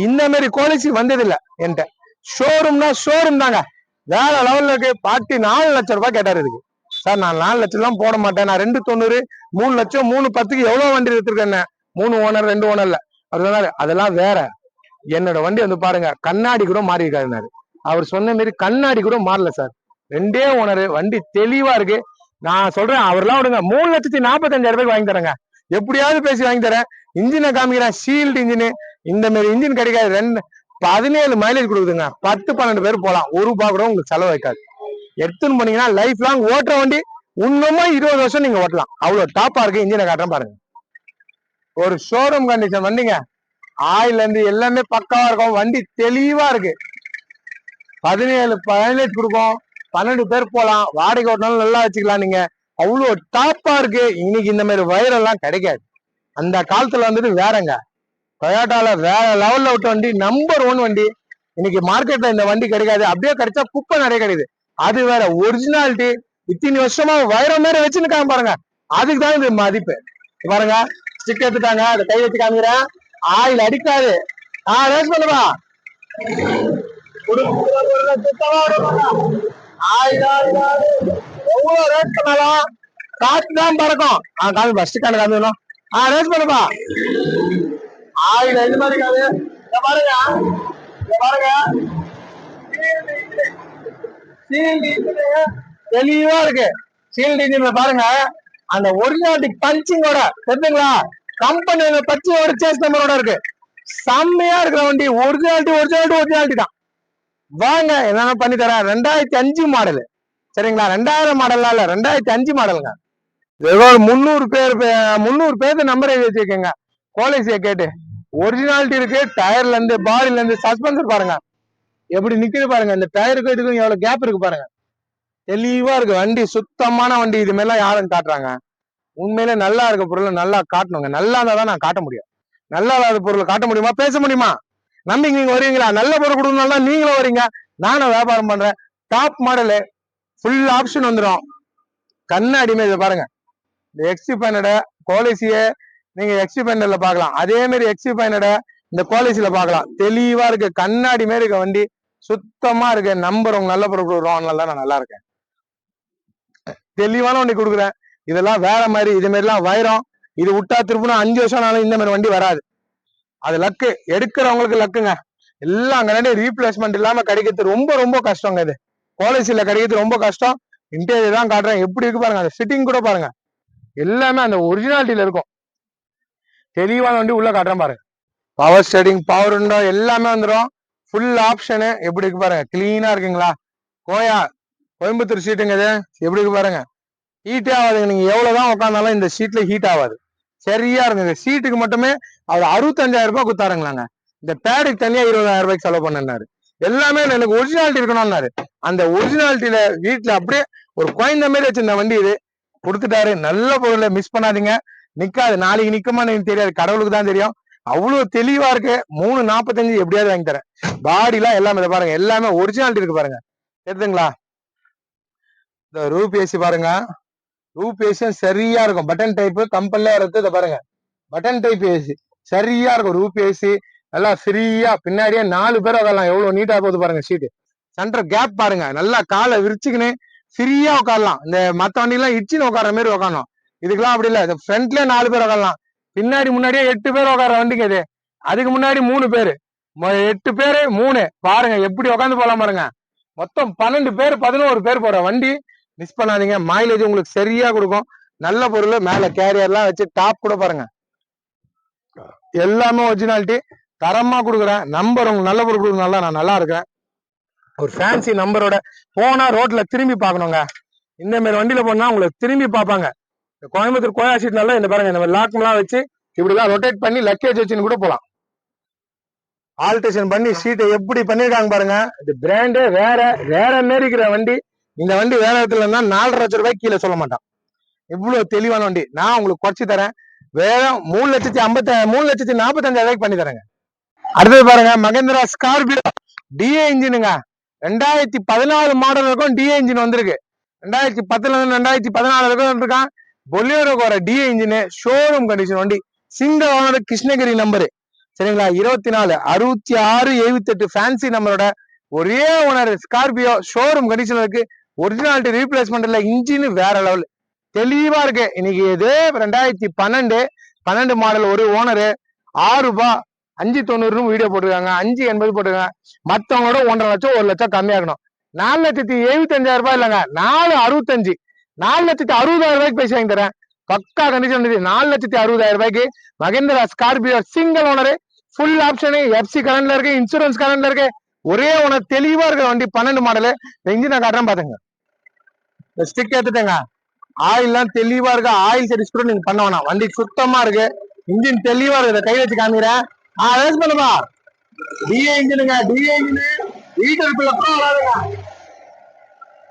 இந்த மாதிரி குவாலிட்டி வந்தது இல்ல என்கிட்ட. ஷோரூம்னா ஷோரூம் தாங்க. வேற லெவல்ல இருக்கு. பாட்டி 4 லட்சம் ரூபாய் கேட்டாரு இதுக்கு. சார் நான் 4 லட்சம் எல்லாம் போட மாட்டேன். நான் 290 3 லட்சம் 310க்கு எவ்வளவு வண்டி எடுத்திருக்கேன். 3 ஓனர் 2 ஓனர்ல அவர் அதெல்லாம் வேற. என்னோட வண்டி வந்து பாருங்க கண்ணாடி கூட மாறி இருக்காருனாரு. அவர் சொன்ன மாதிரி கண்ணாடி கூட மாறல சார். 2 ஓனர் வண்டி தெளிவா இருக்கு. நான் சொல்றேன் அவர்லாம் விடுங்க 3,45,000 ரூபாய்க்கு வாங்கி தரேங்க. எப்படியாவது பேசி வாங்கி தரேன். இன்ஜினை காமிக்கிறேன். Shield engine. இந்த மாதிரி இன்ஜின் கிடைக்காது. 17 மைலேஜ் கொடுக்குதுங்க. 10-12 பேர் போலாம். ₹1 கூட உங்களுக்கு செலவு வைக்காது. எடுத்துன்னு போனீங்கன்னா லைஃப் லாங் ஓட்டுற வண்டி. இன்னமும் 20 வருஷம் நீங்க ஓட்டலாம். அவ்வளவு டாப்பா இருக்கு. இன்ஜினை காட்டுறேன் பாருங்க. ஒரு ஷோரூம் கண்டிஷன் வண்டிங்க. ஆயில இருந்து எல்லாமே பக்காவா இருக்கும். வண்டி தெளிவா இருக்கு. 17 மைலேஜ் கொடுக்கும். 12 பேர் போலாம். வாடகை ஓட்டினாலும் நல்லா வச்சுக்கலாம் நீங்க. அவ்வளவு டாப்பா இருக்கு. இன்னைக்கு இந்த மாதிரி வைரெல்லாம் கிடைக்காது. அந்த காலத்துல வந்துட்டு வேறங்க. டொயோட்டால வேற லெவல்ல விட்ட வண்டி. நம்பர் 1 வண்டி. இன்னைக்கு மார்க்கெட்ல இந்த வண்டி கிடைக்காது. அப்படியே கிடைச்சா குப்பை நிறைய கிடைக்குது. அது வேற ஒரிஜினாலிட்டி. இத்தனை வருஷமா வைரம் மாதிரி வச்சுருக்காங்க பாருங்க. அதுக்கு தான் இது மதிப்பு. பாருங்க ஸ்டிக் எடுத்துட்டாங்க. அதை கை வச்சு காமிக்கிறேன். ஆயில் அடிக்காது. ரேஸ் பண்ணுவா எவ்வளவு ரேட் பண்ணாலும் காத்து தான் பறக்கும். காமி பஸ் காண்டு காமிக்கணும். ரேஸ் பண்ணுப்பா. ஆயில் எது மாதிரி காமி. பாருங்க பாருங்க தெளிவா இருக்கு. சீல்டு இன்ஜின்ல பாருங்க அந்த ஒரிஜினாலிட்டி பஞ்சிங்கோட தெரியுங்களா? கம்பெனி பச்சையோட சேஸ் நம்பரோட இருக்கு. செம்மையா இருக்கிற வண்டி. ஒரிஜினாலிட்டி தான். வாங்க என்னென்ன பண்ணி தரேன். 2005 மாடலு சரிங்களா? 2000 மாடல்லாம் இல்ல, 2005 மாடலுங்க. 300 பேருக்கு நம்பர் எழுதி வச்சிருக்கேங்க. குவாலிட்டியை கேட்டு ஒரிஜினாலிட்டி இருக்கு. டயர்ல இருந்து பாடியில இருந்து சஸ்பென்சர் பாருங்க எப்படி நிக்குது பாருங்க. இந்த டயருக்கு இதுக்கும் எவ்வளவு கேப் இருக்கு பாருங்க. தெளிவா இருக்கு வண்டி. சுத்தமான வண்டி. இது மாதிரிலாம் யாரும் காட்டுறாங்க? உண்மையிலே நல்லா இருக்க பொருளை நல்லா காட்டணுங்க. நல்லா இருந்தாதான் நான் காட்ட முடியும். நல்லா இல்லாத பொருளை காட்ட முடியுமா? பேச முடியுமா? நம்பிக்கை நீங்க வருவீங்களா? நல்ல பொருள் கொடுக்கணும்னா நீங்களும் வரீங்க. நானும் வியாபாரம் பண்றேன். டாப் மாடலு ஃபுல் ஆப்ஷன் வந்துடும். கண்ணாடிமே இதை பாருங்க. இந்த எக்ஸி பைனோட குவாலிட்டியை நீங்க எக்ஸி பைனர்ல பாக்கலாம். அதே மாதிரி எக்ஸி பைனோட இந்த குவாலிட்டியில பாக்கலாம். தெளிவா இருக்கு. கண்ணாடி மாதிரி இருக்க வண்டி. சுத்தமா இருக்கு. நம்பர் உங்க நல்ல பொருள் கொடுக்குறோம். நான் நல்லா இருக்கேன். தெளிவான வண்டி கொடுக்குறேன். இதெல்லாம் வேற மாதிரி. இது மாதிரி எல்லாம் வைரம். இது விட்டா திருப்பினா 5 வருஷம் ஆனாலும் இந்த மாதிரி வண்டி வராது. அது லக்கு. எடுக்கிறவங்களுக்கு லக்குங்க. எல்லாம் கண்ணாடி ரீப்ளேஸ்மெண்ட் இல்லாம கிடைக்கிறது ரொம்ப கஷ்டங்க. இது குவாலிட்டியில கிடைக்கிறது ரொம்ப கஷ்டம். இன்டீரியர் தான் காட்டுறேன். எப்படி இருக்கு பாருங்க. அந்த ஃபிட்டிங் கூட பாருங்க. எல்லாமே அந்த ஒரிஜினாலிட்டியில இருக்கும். தெளிவான வண்டி உள்ள காட்டுறேன் பாருங்க. பவர் ஸ்டேரிங், பவர் விண்டோ எல்லாமே வந்துடும். ஃபுல் ஆப்ஷனு எப்படி இருக்கு பாருங்க. கிளீனா இருக்குங்களா? கோயம்புத்தூர் சீட்டுங்க. இது எப்படி இருக்கு பாருங்க. ஹீட்டே ஆகாதுங்க. நீங்க எவ்வளவுதான் உட்காந்தாலும் இந்த சீட்ல ஹீட் ஆகாது. சரியா இருக்குங்க. சீட்டுக்கு மட்டுமே அவர் 65,000 ரூபாய் கொடுத்தாருங்களாங்க. இந்த பேடுக்கு தனியா 20,000 ரூபாய்க்கு செலவு பண்ணாரு. எல்லாமே எனக்கு ஒரிஜினாலிட்டி இருக்கணும்னாரு. அந்த ஒரிஜினாலிட்டியில வீட்டுல அப்படியே ஒரு குழந்தை மாதிரி வச்சிருந்த வண்டி இது கொடுத்துட்டாரு. நல்ல பொருளை மிஸ் பண்ணாதீங்க. நிக்காது. நாளைக்கு நிக்குமா எனக்கு தெரியாது. கடவுளுக்கு தான் தெரியும். அவ்வளவு தெளிவா இருக்கு. 345 எப்படியாவது வாங்கி தரேன். பாடி எல்லாம் எல்லாமே பாருங்க. எல்லாமே ஒரிஜினாலிட்டி இருக்கு பாருங்க. தெரியுதுங்களா? இந்த ரூப் ஏசி பாருங்க. ரூப் ஏசியும் சரியா இருக்கும். பட்டன் டைப் கம்பெனில வரது. இதை பாருங்க. பட்டன் டைப் ஏசி சரியா இருக்கும். ரூப் ஏசி நல்லா ஃப்ரீயா. பின்னாடியே 4 பேர் அதெல்லாம் எவ்வளவு நீட்டா போகுது பாருங்க. சீட்டு சென்டர் கேப் பாருங்க. நல்லா காலை விரிச்சுக்கின்னு ஃப்ரீயா உட்காரலாம். இந்த மத்த வண்டி எல்லாம் இச்சின்னு உட்கார மாதிரி உட்காரணும். இதுக்கெல்லாம் அப்படி இல்ல. ஃப்ரண்ட்ல 4 பேர் உட்காரலாம். பின்னாடி முன்னாடியே 8 பேர் உட்கார வண்டிங்க இது. அதுக்கு முன்னாடி 3 பேரு. 8 பேரு 3 பாருங்க. எப்படி உட்காந்து போலாம் பாருங்க. மொத்தம் 12 பேர் 11 பேர் போற வண்டி. மிஸ் பண்ணாதீங்க. மைலேஜ் உங்களுக்கு சரியா கொடுக்கும். நல்ல பொருள். மேல கேரியர் எல்லாம் வச்சு டாப் கூட பாருங்க. எல்லாமே ஒரிஜினாலிட்டி தரமா கொடுக்குறேன். நம்பர் உங்களுக்கு நல்ல பொருள் கொடுக்கறதுனால நான் நல்லா இருக்கிறேன். ஒரு ஃபேன்சி நம்பரோட போனா ரோட்ல திரும்பி பார்க்கணுங்க. இந்த மாதிரி வண்டியில போனா உங்களுக்கு திரும்பி பார்ப்பாங்க. கோயம்புத்தூர் கோயா சீட்னால இந்த பாருங்க. இந்த மாதிரி லாக் எல்லாம் வச்சு இப்படிலாம் ரொட்டேட் பண்ணி லக்கேஜ் வச்சுன்னு கூட போலாம். ஆல்டேஷன் பண்ணி சீட்டை எப்படி பண்ணிருக்காங்க பாருங்க. இது பிராண்டே வேற மாரி இருக்கிற வண்டி. இந்த வண்டி வேற இடத்துல இருந்தா 4,00,000 கீழே சொல்ல மாட்டான். இவ்வளவு தெளிவான வண்டி. நான் உங்களுக்கு குறைச்சு தரேன். வேகம் 3,45,000 பண்ணி தரேங்க. அடுத்தது பாருங்க, மகேந்திரா ஸ்கார்பியோ டிஏ இன்ஜினுங்க. 2014 மாடல் இருக்கும் டிஏ இன்ஜின் வந்திருக்கு. 2010 2014 வரைக்கும் இருக்கான். பொலியோரோக்கு வர டிஏ இன்ஜின், ஷோரூம் கண்டிஷன் வண்டி, சிங்கிள் ஓனர், கிருஷ்ணகிரி நம்பரு. சரிங்களா, 24 66 78 ஃபேன்சி நம்பரோட ஒரே ஓனர் ஸ்கார்பியோ, ஷோரூம் கண்டிஷன் இருக்கு. ஒரிஜினாலிட்டி ரீப்ளேஸ்மெண்ட் இல்ல, இன்ஜின் வேற லெவல் தெளிவா இருக்கு. இன்னைக்கு இது 2012 மாடல், ஒரு ஓனரு ₹6 590 வீடியோ போட்டுருக்காங்க, 580 போட்டுருக்காங்க. மத்தவங்களோட 1,50,000 1,00,000 கம்மியாகணும். 4,75,000 இல்லைங்க, 4,65 4,60,000 பேசி வாங்கி தரேன். பக்கா condition. 4,60,000 Mahindra Scorpio single owner, full option, FC கரண்ட்ல இருக்கு, இன்சூரன்ஸ் கரண்ட்ல இருக்கு, ஒரே ஓனர், தெளிவா இருக்க வண்டி. 12 மாடலு. இன்ஜின் காட்டுறேன் பாத்துங்க. ஸ்டிக் எடுத்துட்டேங்க. ஆயில்லாம் தெளிவா இருக்கு. ஆயில் சர்வீஸ் கூட நீங்க பண்ண வேணாம், வண்டி சுத்தமா இருக்கு. இன்ஜின் தெளிவா இருக்கு. கை வச்சு காமிக்கிறேன். ரேஸ் பண்ணுப்பா. டிஏ இன்ஜினுங்க, டிஏ இன்ஜினு, வீட்டுக்குள்ள வராதுங்க.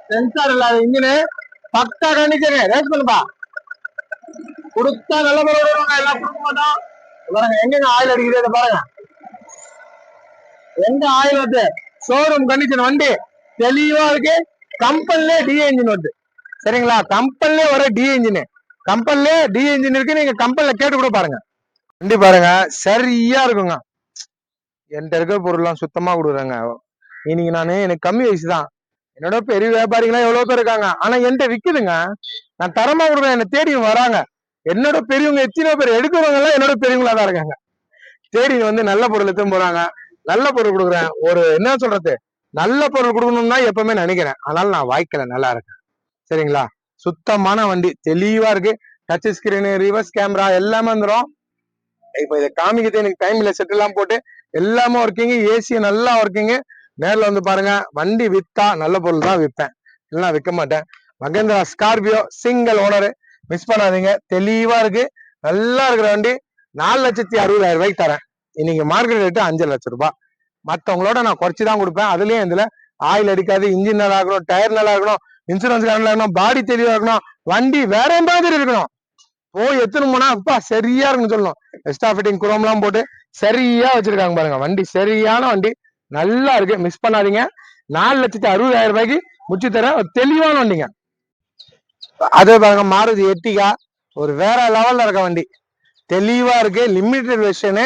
சென்சார் இல்லாத இன்ஜினு, பக்கா கண்டிஷன். ரேஸ் பண்ணுப்பா. கொடுத்தா நல்ல பொருள் எல்லாம் கொடுக்க மாட்டோம். பாருங்க எங்க ஆயில் அடிக்குது பாருங்க, எங்க ஆயில் வருது. ஷோரூம் கண்டிஷன் வண்டி தெளிவா இருக்கு. கம்பெனிலே டிஏ இன்ஜின் வருது. சரிங்களா, கம்பெனிலே வர டிஏ இன்ஜின், கம்பெனிலே டிஏ இன்ஜின் இருக்கு. நீங்க கம்பெனில கேட்டு கூட பாருங்க. வண்டி பாருங்க சரியா இருக்குங்க. என்கிட்ட இருக்கிற பொருள்லாம் சுத்தமா கொடுக்குறாங்க. இன்னைக்கு எனக்கு கம்மி வயசு தான். என்னோட பெரிய வியாபாரிகளாம் எவ்வளவு பேர் இருக்காங்க. ஆனா என்கிட்ட விக்குதுங்க. நான் தரமா கொடுக்குறேன், என்ன தேடி வராங்க. என்னோட பெரியவங்க எத்தனை பேர் எடுக்கிறவங்க எல்லாம் என்னோட பெரியவங்களா தான் இருக்காங்க. தேடி நல்ல பொருள் எடுத்து போறாங்க. நல்ல பொருள் கொடுக்குறேன். ஒரு என்ன சொல்றது, நல்ல பொருள் கொடுக்கணும்னு தான் எப்பவுமே நினைக்கிறேன். அதனால நான் வாய்க்கல நல்லா இருக்கேன். சரிங்களா, சுத்தமான வண்டி தெளிவா இருக்கு. டச் ஸ்கிரீனு, ரிவர்ஸ் கேமரா எல்லாமே வந்துடும். இப்ப இதை காமிக்கிறது எனக்கு டைம் இல்ல. செட் எல்லாம் போட்டு எல்லாமே ஒர்க்கிங், ஏசி நல்லா ஒர்க்கிங். நேரில் வந்து பாருங்க. வண்டி வித்தா நல்ல பொருள் தான் விற்பேன், இல்லைன்னா விற்க மாட்டேன். Mahindra Scorpio single owner, miss பண்ணாதீங்க. தெளிவா இருக்கு, நல்லா இருக்கிற வண்டி. 4,60,000 தரேன். இன்னைக்கு மார்க்கெட் ரேட்டு 5,00,000. மற்றவங்களோட நான் குறைச்சிதான் கொடுப்பேன். அதுலயும் இதுல ஆயில் அடிக்காது, இன்ஜின் நல்லா இருக்கணும், டயர் நல்லா இருக்கணும், இன்சூரன்ஸ் நல்லா இருக்கணும், பாடி தெளிவா இருக்கணும், வண்டி வேற மாதிரி இருக்கணும். போய் எத்தனை போனா அப்பா சரியா இருக்குன்னு சொல்லணும். எக்ஸ்ட்ரா ஃபிட்டிங் குரோம் எல்லாம் போட்டு சரியா வச்சிருக்காங்க பாருங்க. வண்டி சரியான வண்டி, நல்லா இருக்கு, மிஸ் பண்ணாதீங்க. 4,60,000 முடிச்சு தர தெளிவான வண்டிங்க. அதே பாருங்க, மாருதி எர்டிகா, ஒரு வேற லெவல்ல இருக்க வண்டி, தெளிவா இருக்கு. லிமிடெட் வெர்ஷனு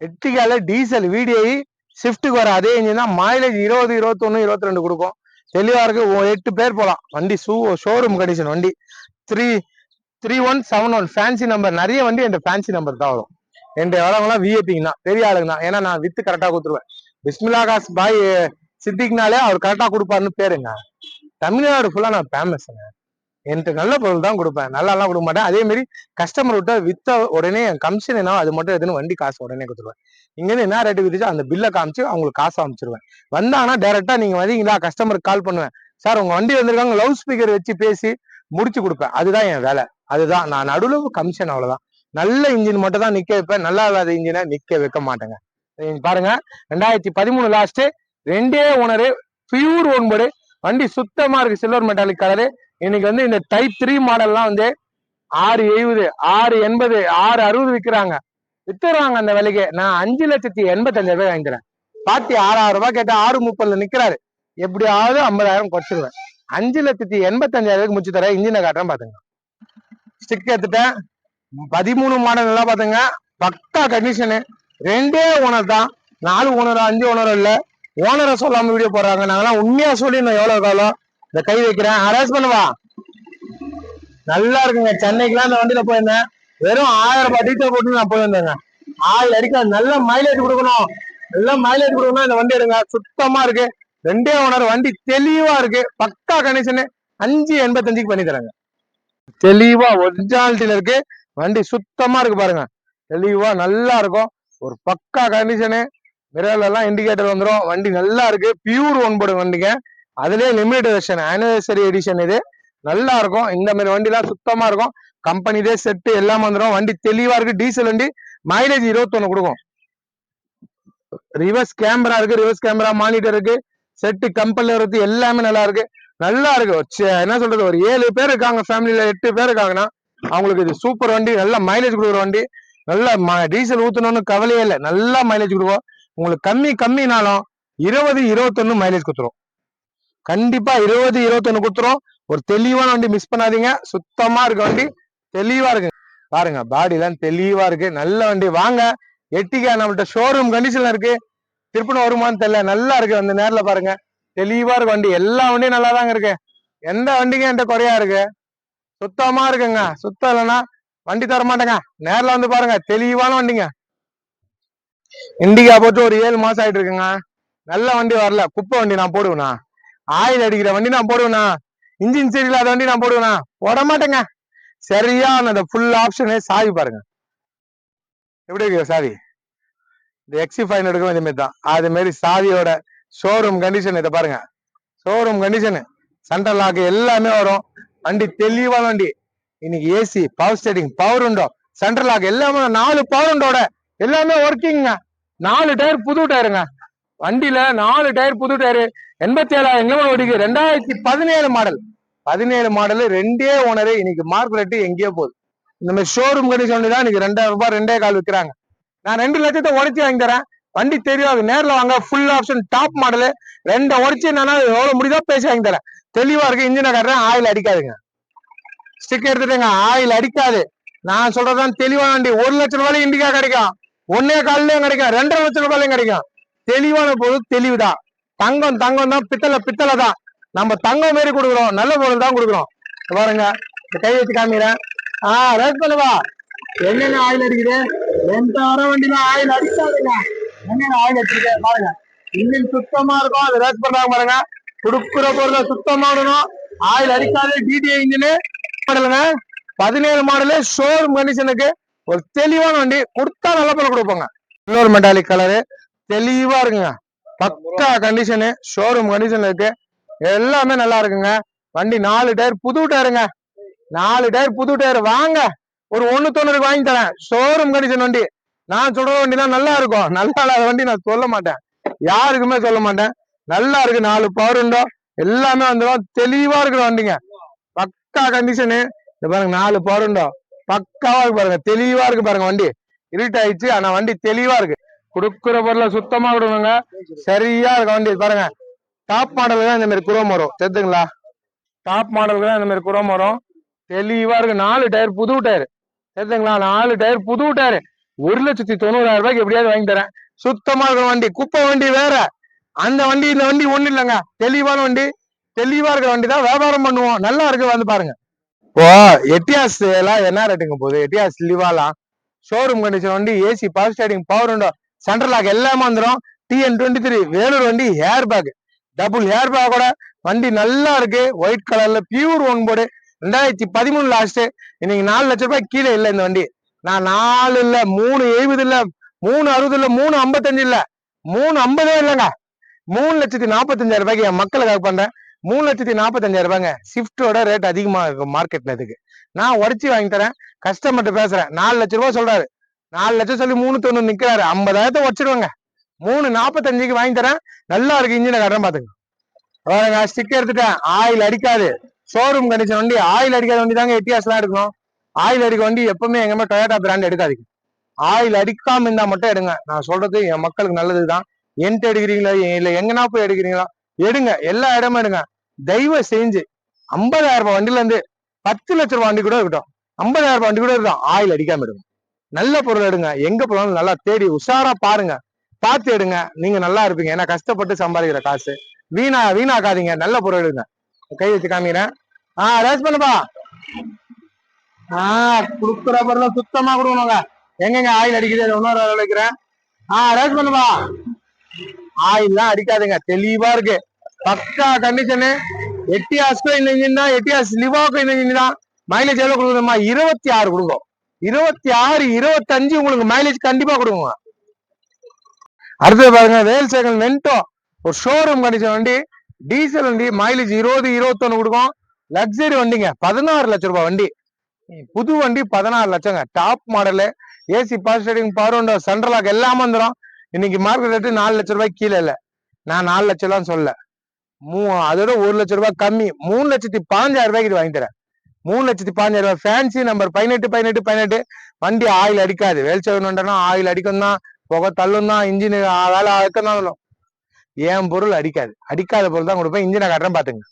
எர்டிகால டீசல் VDI ஷிஃப்ட்டுக்கு வர அதே இன்ஜின் தான். மைலேஜ் 20 21 22 கொடுக்கும். தெளிவா இருக்கு. 8 பேர் போலாம். வண்டி ஷோரூம் கண்டிஷன் வண்டி. 3171 ஃபேன்சி நம்பர். நிறைய வண்டி என் ஃபேன்சி நம்பர் தான் வரும். என் வரவங்களாம் விஐபிங்க தான், பெரிய ஆளுங்க தான். ஏன்னா நான் வித்து கரெக்டா கொடுத்துருவேன். பிஸ்மிலா காஸ் பாய் சித்திக்னாலே அவர் கரெக்டா கொடுப்பாருன்னு பேருங்க. தமிழ்நாடு ஃபுல்லா நான் ஃபேமஸ்ங்க. என்கிட்ட நல்ல பொருள் தான் கொடுப்பேன், நல்லா எல்லாம் கொடுக்க மாட்டேன். அதே மாதிரி கஸ்டமர் விட்ட வித்த உடனே என் கமிஷன் என்ன அது மட்டும் எதுன்னு வண்டி காசு உடனே கொடுத்துருவேன். இங்கேருந்து என்ன ரேட்டு வித்துச்சோ அந்த பில்லை காமிச்சு அவங்களுக்கு காசு அமைச்சிருவேன். வந்தாங்கன்னா டைரக்டா நீங்க வரீங்களா, கஸ்டமருக்கு கால் பண்ணுவேன். சார் உங்க வண்டி வந்திருக்காங்க, லவுட் ஸ்பீக்கர் வச்சு பேசி முடிச்சு கொடுப்பேன். அதுதான் என் வேலை. அதுதான் நான் நடுவில் கமிஷன், அவ்வளவுதான். நல்ல இன்ஜின் மட்டும் தான் நிக்க வைப்பேன், நல்லா இல்லாத இன்ஜினை நிக்க வைக்க மாட்டேங்க. பாருங்க 2013 லாஸ்ட், 2 ஓனரு, பியூர் ஒன்பது வண்டி, சுத்தமா இருக்கு. Silver metallic colour. இன்னைக்கு இந்த டைப் 3 மாடல்லாம் 670 680 660 விற்கிறாங்க. வித்துறாங்க அந்த விலைக்கு. நான் 5,85,000 வாங்கிக்கிறேன். பாத்தி 6,000 கேட்டா 630 நிக்கிறாரு. எப்படியாவது 50,000 குறைச்சிருவேன். 5,85,000 முடிச்சு தரேன். இன்ஜினை காட்டுறேன் பாத்துங்க. ஸ்டிக் எடுத்துட்டேன். 13 மாடல் நல்லா பாத்துங்க, பக்கா கண்டிஷனு. 2 ஓனர் தான், 4 ஓனர் 5 ஓனர் இல்ல. ஓனரை சொல்லாம வீடியோ போடுறாங்க. நாங்கெல்லாம் உண்மையா சொல்லி நான் எவ்வளவு காலம் இந்த கை வைக்கிறேன். அரேஸ் பண்ணுவா. நல்லா இருக்குங்க. சென்னைக்குலாம் இந்த வண்டியில போயிருந்தேன். வெறும் 1,000 டீச்சர் போட்டு நான் போயிருந்தேங்க. ஆயில் அடிக்க நல்ல மைலேஜ் கொடுக்கணும், நல்ல மைலேஜ் கொடுக்கணும். இந்த வண்டி எடுங்க, சுத்தமா இருக்கு. 2 ஓனர் வண்டி, தெளிவா இருக்கு, பக்கா கண்டிஷனு. 5,85 பண்ணி தராங்க. தெளிவா ஒரிஜினாலிட்டியில இருக்கு வண்டி, சுத்தமா இருக்கு பாருங்க. தெளிவா நல்லா இருக்கும். ஒரு பக்கா கண்டிஷனு. மிரர்ல எல்லாம் இண்டிகேட்டர் வந்துடும். வண்டி நல்லா இருக்கு. பியூர் ஒன்பது வண்டிங்க. அதுலயே லிமிடெட் வெர்ஷன், ஆனிவர்சரி எடிஷன். இது நல்லா இருக்கும். இந்த மாதிரி வண்டி எல்லாம் சுத்தமா இருக்கும். கம்பெனிதே செட்டு எல்லாம் வந்துடும். வண்டி தெளிவா இருக்கு. டீசல் வண்டி, மைலேஜ் 21 கொடுக்கும். ரிவர்ஸ் கேமரா இருக்கு, ரிவர்ஸ் கேமரா மானிட்டர் இருக்கு. செட்டு கம்பெனில இருக்கு, எல்லாமே நல்லா இருக்கு. நல்லா இருக்கு. என்ன சொல்றது, ஒரு 7 பேர் இருக்காங்க ஃபேமிலியில, 8 பேர் இருக்காங்கன்னா அவங்களுக்கு இது சூப்பர் வண்டி. நல்ல மைலேஜ் கொடுக்குற வண்டி. நல்ல டீசல் ஊத்தணும்னு கவலையே இல்லை, நல்லா மைலேஜ் கொடுக்கும். உங்களுக்கு கம்மினாலும் 20-21 மைலேஜ் கொடுத்துரும். கண்டிப்பா 20-21 கொடுத்துரும். ஒரு தெளிவான வண்டி, மிஸ் பண்ணாதீங்க. சுத்தமா இருக்கு வண்டி, தெளிவா இருக்கு. பாருங்க பாடி எல்லாம் தெளிவா இருக்கு, நல்ல வண்டி. வாங்க எட்டிக்கா, நம்மள்ட்ட ஷோரூம் கண்டிஷன்ல இருக்கு. திருப்பணம் வருமானு தெரியல, நல்லா இருக்கு. அந்த நேரில் பாருங்க, தெளிவா இருக்கு வண்டி. எல்லா வண்டியும் நல்லா தாங்க இருக்கு. எந்த வண்டிக்கும் என்கிட்ட குறையா இருக்கு, சுத்தமா இருக்குங்க. சுத்தம் இல்லைன்னா வண்டி தர மாட்டேங்க. நேரில் வந்து பாருங்க, தெளிவான வண்டிங்க. இண்டிகா போட்டு ஒரு 7 மாசம் ஆயிட்டு இருக்குங்க. நல்ல வண்டி வரல, குப்பை வண்டி நான் போடுவேனா? ஆயில் அடிக்கிற வண்டி நான் போடுவேனா? இன்ஜின் சரியில்லாத வண்டி நான் போடுவேனா? போட மாட்டேங்க. சரியான அந்த ஃபுல் ஆப்ஷனு. சாவி பாருங்க எப்படி இருக்கு சாவி. இந்த XC5 எடுக்கும் இதே மாதிரி தான். அது மாதிரி சாவியோட ஷோரூம் கண்டிஷன் இதை பாருங்க. ஷோரூம் கண்டிஷனு, சென்ட்ரல் லாக் எல்லாமே வரும். வண்டி தெளிவான வண்டி. இன்னைக்கு AC, power steering, power window, central lock எல்லாமே 4 பவர் விண்டோட எல்லாமே ஒர்க்கிங்க. 4 டயர் புது டயருங்க. வண்டியில 4 டயர் புது டயரு. 87,000 கிலோமீட்டர் ஓடிக்கு. 2017 மாடல். 17 model, 2 owner. இன்னைக்கு மார்க்கெட் எங்கேயோ போகுது. இந்த மாதிரி ஷோரூம் கண்டிஷன் தான் இன்னைக்கு 2,000 ரூபாய் 2.25 விற்கிறாங்க. நான் 2 லட்சத்தை உடச்சி வாங்கி தரேன். வண்டி தெரியாது, நேரில் வாங்க. Full option top model. 2 உடச்சி என்னன்னா எவ்வளவு முடியுதோ பேசி வாங்கி தரேன். தெளிவா இருக்கு. இன்ஜினை காட்டுறேன். ஆயில் அடிக்காதுங்க. ஸ்டிக் எடுத்துட்டேங்க, ஆயில் அடிக்காது. நான் சொல்றதான் தெளிவான வண்டி. 1 லட்சம் ரூபாய் இண்டிகா கிடைக்கும், 1.25 கிடைக்கும், 2.5 லட்சம் ரூபாயும் கிடைக்கும். தெளிவான பொருள், தெளிவுதான். தங்கம் தங்கம் தான், பித்தளை தான். நம்ம தங்கம் மாரி கொடுக்குறோம், நல்ல பொருள் தான் கொடுக்குறோம். பாருங்க, கை வச்சு காமிக்கிறேன். ரேட் பண்ணுவா. என்னென்ன ஆயில் அடிக்குது, எந்த வர வண்டியில ஆயில் அடிக்காதுங்க. என்னென்ன ஆயில் அடிச்சிருக்க பாருங்க. இன்ஜின் சுத்தமா இருக்கும். அது ரேட் பண்றாங்க பாருங்க. கொடுக்குற பொருளை சுத்தமா இருக்கணும், ஆயில் அடிக்காது. DDI இன்ஜினு மாடலுங்க, 17 மாடலு, ஷோரூம் கண்டிஷனுக்கு. ஒரு தெளிவான வண்டி கொடுத்தா நல்ல பொருள் கொடுப்போங்க. இன்னொரு மெட்டாலிக் கலரு, தெளிவா இருக்குங்க. பக்கா கண்டிஷனு, ஷோரூம் கண்டிஷன்ல இருக்கு. எல்லாமே நல்லா இருக்குங்க. வண்டி 4 டயர் புது டயருங்க. 4 டயர் புது டயர். வாங்க, ஒரு 1.90 வாங்கி தரேன். ஷோரூம் கண்டிஷன் வண்டி. நான் சொல்ற வண்டி தான் நல்லா இருக்கும். நல்லா இல்லாத வண்டி நான் சொல்ல மாட்டேன், யாருக்குமே சொல்ல மாட்டேன். நல்லா இருக்கு. 4 பவர் உண்டோ எல்லாமே வந்துடும். தெளிவா இருக்கிற வண்டிங்க, பக்கா கண்டிஷனு. இந்த பாருங்க, 4 பவர் உண்டோ பக்காவா இருக்கு பாருங்க. தெளிவா இருக்கு பாருங்க. வண்டி இருட் ஆயிடுச்சு, ஆனா வண்டி தெளிவா இருக்கு. கொடுக்குற பொருளை சுத்தமா விடுவாங்க. சரியா இருக்கு வண்டி. பாருங்க, டாப் மாடல் தான் இந்த மாதிரி குரோம் வரும், தெரிஞ்சுங்களா? டாப் மாடலுக்கு தான் இந்த மாதிரி குரோம் வரும். தெளிவா இருக்கு. 4 டயர் புது டயர், தெரிஞ்சுங்களா? 4 டயர் புது டயர். 1,90,000 ரூபாய்க்கு எப்படியாவது வாங்கி தரேன். சுத்தமா இருக்கிற வண்டி. குப்பை வண்டி வேற, அந்த வண்டி இந்த வண்டி ஒண்ணு இல்லைங்க. தெளிவான வண்டி, தெளிவா இருக்கிற வண்டி தான் வியாபாரம் பண்ணுவோம். நல்லா இருக்கு, வந்து பாருங்க. இப்போ எட்டியாஸ் எல்லாம் என்ன ரேட்டுங்க போகுது? எட்டியாஸ் லிவாலாம் ஷோரூம் கண்டிஷன் வண்டி. AC, power steering, power window, central lock எல்லாமே வந்துடும். TN23 வேலூர் வண்டி. ஹேர் பேக், டபுள் ஹேர் பேக்கோட வண்டி நல்லா இருக்கு. ஒயிட் கலர்ல பியூர் ஒன் போர்டு. 2013 லாஸ்ட். இன்னைக்கு 4 லட்சம் ரூபாய் கீழே இல்லை இந்த வண்டி. நான் 4 இல்ல, 3.70 இல்ல, 3.60 இல்ல, 3.55 இல்ல, 3.50 இல்லைங்க. 3,45,000 ரூபாய்க்கு என் மக்களுக்காக பண்றேன். 3,45,000 ரூபாய்ங்க. ஷிஃப்டோட ரேட் அதிகமா இருக்கும் மார்க்கெட்ல. இதுக்கு நான் உடச்சி வாங்கி தரேன். கஸ்டமர்கிட்ட பேசுறேன். 4 லட்சம் ரூபாய் சொல்றாரு, 4 லட்சம் சொல்லி 3.90 நிக்கிறாரு. 50,000 உடச்சிருவாங்க. 3.45க்கு வாங்கி தரேன். நல்லா இருக்கு. இன்ஜினை கடன் பாத்துங்க. ஸ்டிக் எடுத்துட்டேன். ஆயில் அடிக்காது. ஷோரூம் கண்டிஷன் வண்டி. ஆயில் அடிக்காத வண்டி தாங்க எட்டியாஸ் எல்லாம் எடுக்கணும். ஆயில் அடிக்க வண்டி எப்பவுமே எங்கேயுமே டொயோட்டா பிராண்ட் எடுக்காதீங்க. ஆயில் அடிக்காம இருந்தா மட்டும் எடுங்க. நான் சொல்றது என் மக்களுக்கு நல்லதுதான். என்கிட்ட எடுக்கிறீங்களா இல்ல எங்கன்னா போய் எடுக்கிறீங்களா, எடுங்க. எல்லா இடமும் எடுங்க. தயவு செஞ்சு 50,000 ரூபாய் வண்டில இருந்து 10 லட்சம் ரூபாய் வண்டி கூட இருக்கட்டும், 50,000 ரூபாய் வண்டி கூட இருக்கட்டும், ஆயில் அடிக்காம எடுங்க. நல்ல பொருள் எடுங்க. எங்க போனாலும் நல்லா தேடி உஷாரா பாருங்க, பார்த்து எடுங்க. நீங்க நல்லா இருப்பீங்க. ஏன்னா கஷ்டப்பட்டு சம்பாதிக்கிற காசு வீணாக்காதீங்க. நல்ல பொருள் எடுங்க. கை வச்சு காமிக்கிறேன். ரேஸ் பண்ணுப்பா. குடுக்குற பொருள் சுத்தமா கொடுக்கணுங்க. எங்கெங்க ஆயில் அடிக்குது இன்னொரு வைக்கிறேன். ரேஸ் பண்ணுப்பா. ஆயில் எல்லாம் அடிக்காதுங்க. தெளிவா இருக்கு, பக்கா கண்டிஷனு. எட்டியாஸ்க்கும் இந்த இன்ஜின் தான், எட்டியாஸ் லிவாக்கும் இந்த இன்ஜின் தான். மைலேஜ் எவ்வளவு கொடுக்குதுமா? 26 கொடுக்கும். 26, 25 உங்களுக்கு மைலேஜ் கண்டிப்பா கொடுங்க. அடுத்தது பாருங்க, வேல் சேகல் வென்டோ. ஒரு ஷோரூம் கண்டிஷன் வண்டி. டீசல் வண்டி. மைலேஜ் 20, 21 கொடுக்கும். லக்ஸரி வண்டிங்க. 16 லட்சம் ரூபாய் வண்டி. புது வண்டி 16 லட்சங்க. Top model. AC, power steering, power window, central lock எல்லாமே வந்துடும். இன்னைக்கு மார்க்கெட் ரேட்டு 4 லட்சம் ரூபாய்க்கு கீழே இல்ல. நான் 4 லட்சம் எல்லாம் சொல்ல, அதோட 1,00,000 கம்மி, 3,15,000 இது வாங்கி தரேன். 3,15,000 ஃபேன்சி நம்பர் 18 வண்டி ஆயில் அடிக்காது. வேல்சவன்டா ஆயில் அடிக்கும் தான், புகை தள்ளும் தான், இன்ஜின் வேலை அழுத்தம். என் பொருள் அடிக்காது. அடிக்காத பொருள் தான் கொடுப்பேன். இன்ஜினை காட்டுறேன் பாத்துங்க.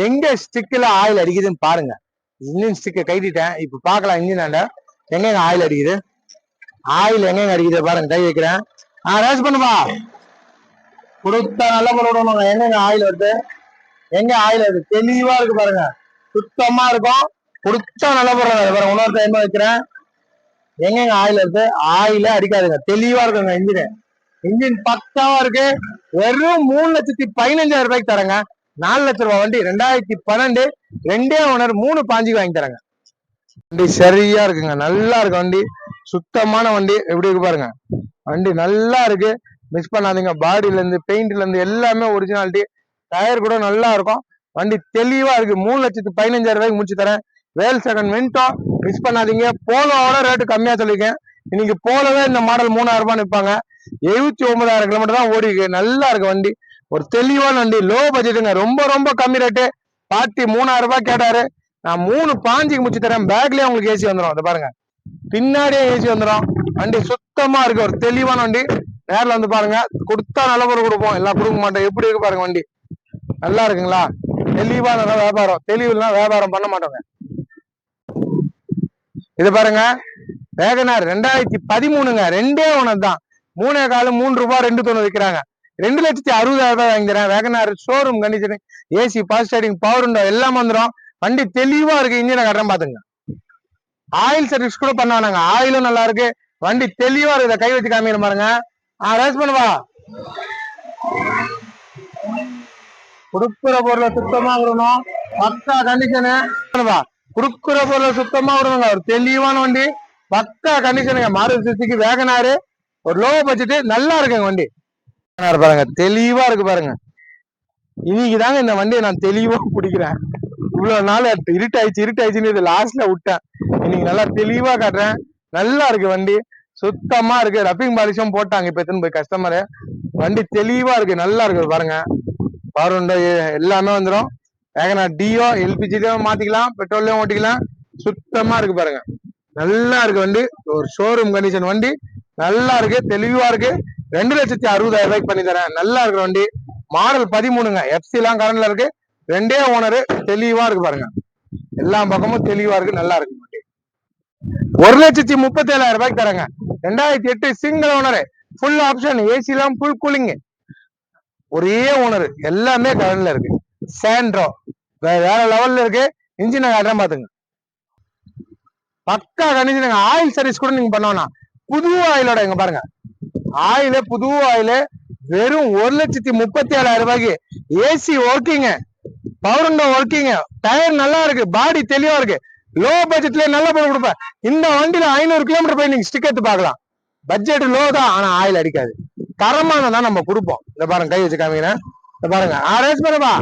எங்க ஸ்டிக்ல ஆயில் அடிக்குதுன்னு பாருங்க. இன்ஜின் ஸ்டிக்கை கைட்டிட்டேன். இப்ப பாக்கலாம் இன்ஜினாண்ட எங்க ஆயில் அடிக்குது. ஆயில் எங்க அடிக்குது பாருங்க. கை வைக்கிறேன். ரேஸ் பண்ணுவா கொடுத்தா நல்ல பொருள் விடணும். எங்க ஆயில் வருது, எங்க ஆயில் வருது தெளிவா இருக்கு பாருங்க. சுத்தமா இருக்கும். கொடுத்தா நல்ல பொருள் பாருங்க. இன்னொரு டைம் வைக்கிறேன். எங்க ஆயில் வருது. ஆயிலே அடிக்காதுங்க. தெளிவா இருக்குங்க இன்ஜின். இன்ஜின் பக்காவா இருக்கு. வெறும் 3,15,000 தரங்க. 4,00,000 ரூபாய் வண்டி. 2012 2 ஓனர் 3 பாஞ்சுக்கு வாங்கி தரங்க. வண்டி சரியா இருக்குங்க. நல்லா இருக்கு வண்டி. சுத்தமான வண்டி. எப்படி இருக்கு பாருங்க. வண்டி நல்லா இருக்கு. மிஸ் பண்ணாதீங்க. பாடியில இருந்து பெயிண்ட்ல இருந்து எல்லாமே ஒரிஜினாலிட்டி. டயர் கூட நல்லா இருக்கும். வண்டி தெளிவா இருக்கு. 3,15,000 முடிச்சு தரேன். வேல் செகண்ட் மின்டோ மிஸ் பண்ணாதீங்க. போலோவோட ரேட்டு கம்மியா சொல்லிருக்கேன். இன்னைக்கு போலவே இந்த மாடல் 3,000 ரூபாய் நிற்பாங்க. 79,000 கிலோமீட்டர் தான் ஓடி இருக்கு. நல்லா இருக்கு வண்டி. ஒரு தெளிவான வண்டி. லோ பட்ஜெட்டுங்க. ரொம்ப ரொம்ப கம்மி ரேட்டு. பார்ட்டி 3,000 ரூபாய் கேட்டாரு. நான் 3 பாஞ்சுக்கு முடிச்சு தரேன். பேக்லயே உங்களுக்கு ஏசி வந்துடும். அதை பாருங்க. பின்னாடியே ஏசி வந்துடும். வண்டி சுத்தமா இருக்கு. ஒரு தெளிவான வண்டி. நேரில் வந்து பாருங்க. கொடுத்தா நல்ல பொருள் கொடுப்போம். எல்லாம் கொடுக்க மாட்டோம். எப்படி இருக்கு பாருங்க வண்டி. நல்லா இருக்குங்களா? தெளிவா நல்லா வியாபாரம். தெளிவுனா வியாபாரம் பண்ண மாட்டோங்க. இது பாருங்க. வேகனார் 2013ங்க. 2 ஓனர் தான். 3,4 3 ரூபாய் 2,90 விற்கிறாங்க. 2,60,000 வாங்கி தரேன். WagonR showroom condition, AC, fast starting, power window எல்லாம் வந்துடும். வண்டி தெளிவா இருக்கு. இன்ஜினை கட்டுறேன் பாத்துங்க. ஆயில் சர்வீஸ் கூட பண்ணாங்க. ஆயிலும் நல்லா இருக்கு. வண்டி தெளிவா இருக்கு. கை வச்சு காமிக்கிற பாருங்க. ரேஸ் பண்ணுவா. குடுக்குற பொருளை சுத்தமா விடணும். பக்கா கண்டிஷனு. குடுக்குற பொருளை சுத்தமா விடணுங்க. ஒரு தெளிவான வண்டி. பக்கா கண்டிஷனுங்க. Maruti Suzuki Wagon R. ஒரு லோ பட்ஜெட். நல்லா இருக்குங்க வண்டி. பாருங்க. தெளிவா இருக்கு பாருங்க. இன்னைக்கு தாங்க இந்த வண்டியை நான் தெளிவா பிடிக்கிறேன். இவ்வளவு நாள் இருட்டாயிடுச்சுன்னு இது லாஸ்ட்ல விட்டேன். இன்னைக்கு நல்லா தெளிவா காட்டுறேன். நல்லா இருக்கு வண்டி. சுத்தமா இருக்கு. ரப்பிங் பாலிஷும் போட்டாங்க. இப்ப எத்தனை போய் கஸ்டமரு. வண்டி தெளிவா இருக்கு. நல்லா இருக்கு பாருங்க. பவர் விண்டோ எல்லாமே வந்துடும். வேகனா டியோ எல்பிஜிலையும் மாத்திக்கலாம், பெட்ரோல்லையும் ஓட்டிக்கலாம். சுத்தமா இருக்கு பாருங்க. நல்லா இருக்கு வண்டி. ஒரு ஷோரூம் கண்டிஷன் வண்டி. நல்லா இருக்கு. தெளிவா இருக்கு. 2,60,000 பண்ணி தரேன். நல்லா இருக்கு வண்டி. மாடல் 13ங்க. எஃப்சி எல்லாம் கரண்ட்ல இருக்கு. 2 ஓனரு. தெளிவா இருக்கு பாருங்க. எல்லா பக்கமும் தெளிவா இருக்கு. நல்லா இருக்கு வண்டி. 1,37,000 தரங்க. 2008 single owner. Full option. AC எல்லாம் ஃபுல் கூலிங். ஒரே ஓனர். எல்லாமே கரண்ட்ல இருக்கு. சாண்ட்ரோ வேற லெவல்ல இருக்கு. இன்ஜினை காட்டுறேன் பாத்துங்க. பக்கா கண்டிஷன். ஆயில் சர்வீஸ் கூட நீங்க பண்ணோம்னா புது ஆயிலோட இங்க பாருங்க. ஆயில புது ஆயில வெறும் 1,37,000 AC working, power window working, tyre நல்லா இருக்கு, பாடி தெளிவா இருக்கு. லோ பட்ஜெட்ல நல்ல பொருள் கொடுப்பேன். இந்த வண்டியில 500 கிலோமீட்டர் போய் நீங்க ஸ்டிக் எடுத்து பார்க்கலாம். பட்ஜெட் லோ தான், ஆனா ஆயில் அடிக்காது. தரமானதான் நம்ம கொடுப்போம். இந்த பாருங்க. கை வச்சு காமிக்கிறேன். இந்த பாருங்க. ரேஸ் பண்ணுப்பா.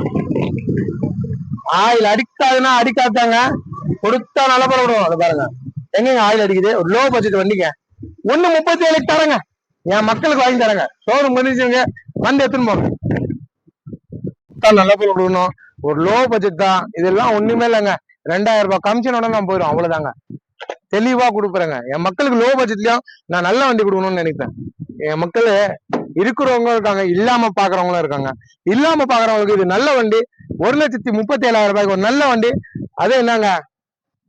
ஆயில் அடிக்காதுன்னா அடிக்காதாங்க. கொடுத்தா நல்ல பொருள் விடுவோம். அதை பாருங்க. எங்க ஆயில் அடிக்குது. ஒரு லோ பட்ஜெட் வண்டிங்க. 1,37 தரங்க. என் மக்களுக்கு வாங்கி தரங்க. ஷோரூம் பண்ணிச்சுங்க. வந்து எடுத்துன்னு போங்க. நல்ல பொருள் விடணும். ஒரு லோ பட்ஜெட் தான். இதெல்லாம் ஒண்ணுமே இல்லைங்க. 2,000 ரூபாய் கமிஷனோட நான் போயிடும். அவ்வளவுதாங்க. தெளிவா கொடுக்குறேங்க. என் மக்களுக்கு லோ பட்ஜெட்லயும் நான் நல்ல வண்டி கொடுக்கணும்னு நினைப்பேன். என் மக்கள் இருக்கிறவங்க இருக்காங்க, இல்லாம பாக்குறவங்களும் இருக்காங்க. இல்லாம பாக்குறவங்களுக்கு இது நல்ல வண்டி. 1,37,000 ஒரு நல்ல வண்டி. அது என்னங்க,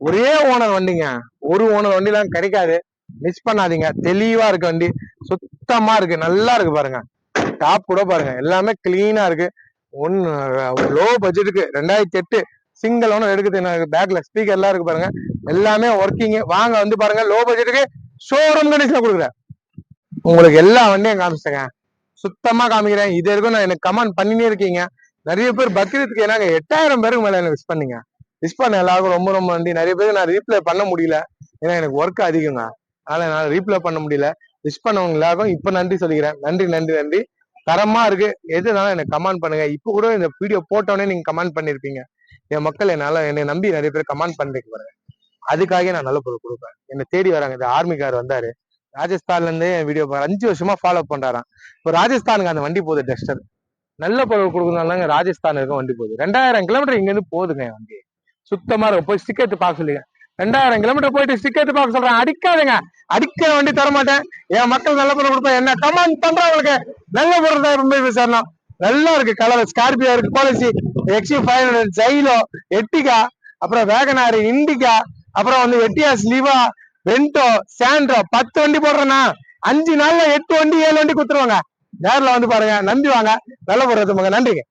ஒரே ஓனர் வண்டிங்க. ஒரு ஓனர் வண்டி எல்லாம் கிடைக்காது. மிஸ் பண்ணாதீங்க. தெளிவா இருக்கு வண்டி. சுத்தமா இருக்கு. நல்லா இருக்கு பாருங்க. டாப் கூட பாருங்க. எல்லாமே கிளீனா இருக்கு. லோ பட்ஜெட்டுக்கு 2008 சிங்கிள் ஓனர் எடுக்குது. பேக்ல ஸ்பீக்கர் எல்லாம் இருக்கு பாருங்க. எல்லாமே ஒர்க்கிங். வாங்க வந்து பாருங்க. லோ பட்ஜெட்டுக்கு ஷோரூம் கண்டிஷன்ல கொடுக்குறேன். உங்களுக்கு எல்லா வண்டியும் காமிச்சிட்டேங்க. சுத்தமா காமிக்கிறேன். இது வரைக்கும் நான் எனக்கு கமெண்ட் பண்ணினே இருக்கீங்க. நிறைய பேர் பக்ரீத்துக்கு ஏன்னாங்க 8,000 பேருக்கு மேல எனக்கு விஷ் பண்ணீங்க. விஷ் பண்ண எல்லாருக்கும் ரொம்ப ரொம்ப நன்றி. நிறைய பேருக்கு நான் ரீப்ளை பண்ண முடியல. ஏன்னா எனக்கு ஒர்க் அதிகங்க. அதனால நான் ரீப்ளை பண்ண முடியல. விஷ் பண்ணவங்க எல்லாருக்கும் இப்ப நன்றி சொல்லிக்கிறேன். நன்றி நன்றி நன்றி. தரமா இருக்கு. எதுனாலும் எனக்கு கமெண்ட் பண்ணுங்க. இப்ப கூட இந்த வீடியோ போட்டோன்னே நீங்க கமெண்ட் பண்ணிருப்பீங்க. என் மக்கள் என்னை நம்பி நிறைய பேர் கமெண்ட் பண்ணிருக்கு பாருங்க. அதுக்காக நான் நல்ல பொருள் கொடுப்பேன். என்னை தேடி வராங்க. இந்த ஆர்மிக்கார் வந்தாரு ராஜஸ்தான்ல இருந்தே. என் வீடியோ 5 வருஷமா ஃபாலோ பண்றாராம். இப்போ ராஜஸ்தானுக்கு அந்த வண்டி போகுது. டெஸ்டர் நல்ல பொருள் கொடுக்கறதுனால ராஜஸ்தான் இருக்கும் வண்டி போகுது. 2000 கிலோமீட்டர் இங்க இருந்து போகுதுங்க வண்டி. சுத்தமா இருக்கும். போய் ஸ்டிக் எடுத்து பார்க்க சொல்லுங்க. 2000 கிலோமீட்டர் போயிட்டு ஸ்டிக் எடுத்து பார்க்க சொல்றேன். அடிக்காதுங்க. அடிக்கிற வண்டி தர மாட்டேன். என் மக்கள் நல்ல பொருள் கொடுப்பேன். என்ன கமெண்ட் பண்றவங்களுக்கு நல்ல பொருள் தான் ரொம்ப விசாரணம். நல்லா இருக்கு கலர். ஸ்கார்பியோ இருக்கு, பாலிசி, XU500, ஜைலோ, எட்டிகா, அப்புறம் வேகனாரு, இண்டிகா, அப்புறம் வந்து எட்டியாஸ், லிவா, வென்டோ, சாண்ட்ரோ 10 வண்டி போடுறேன்னா 5 நாள்ல 8 வண்டி 7 வண்டி குத்துருவாங்க. நேரில் வந்து பாருங்க, நம்பி வாங்க, நல்ல பொருள். நன்றிங்க.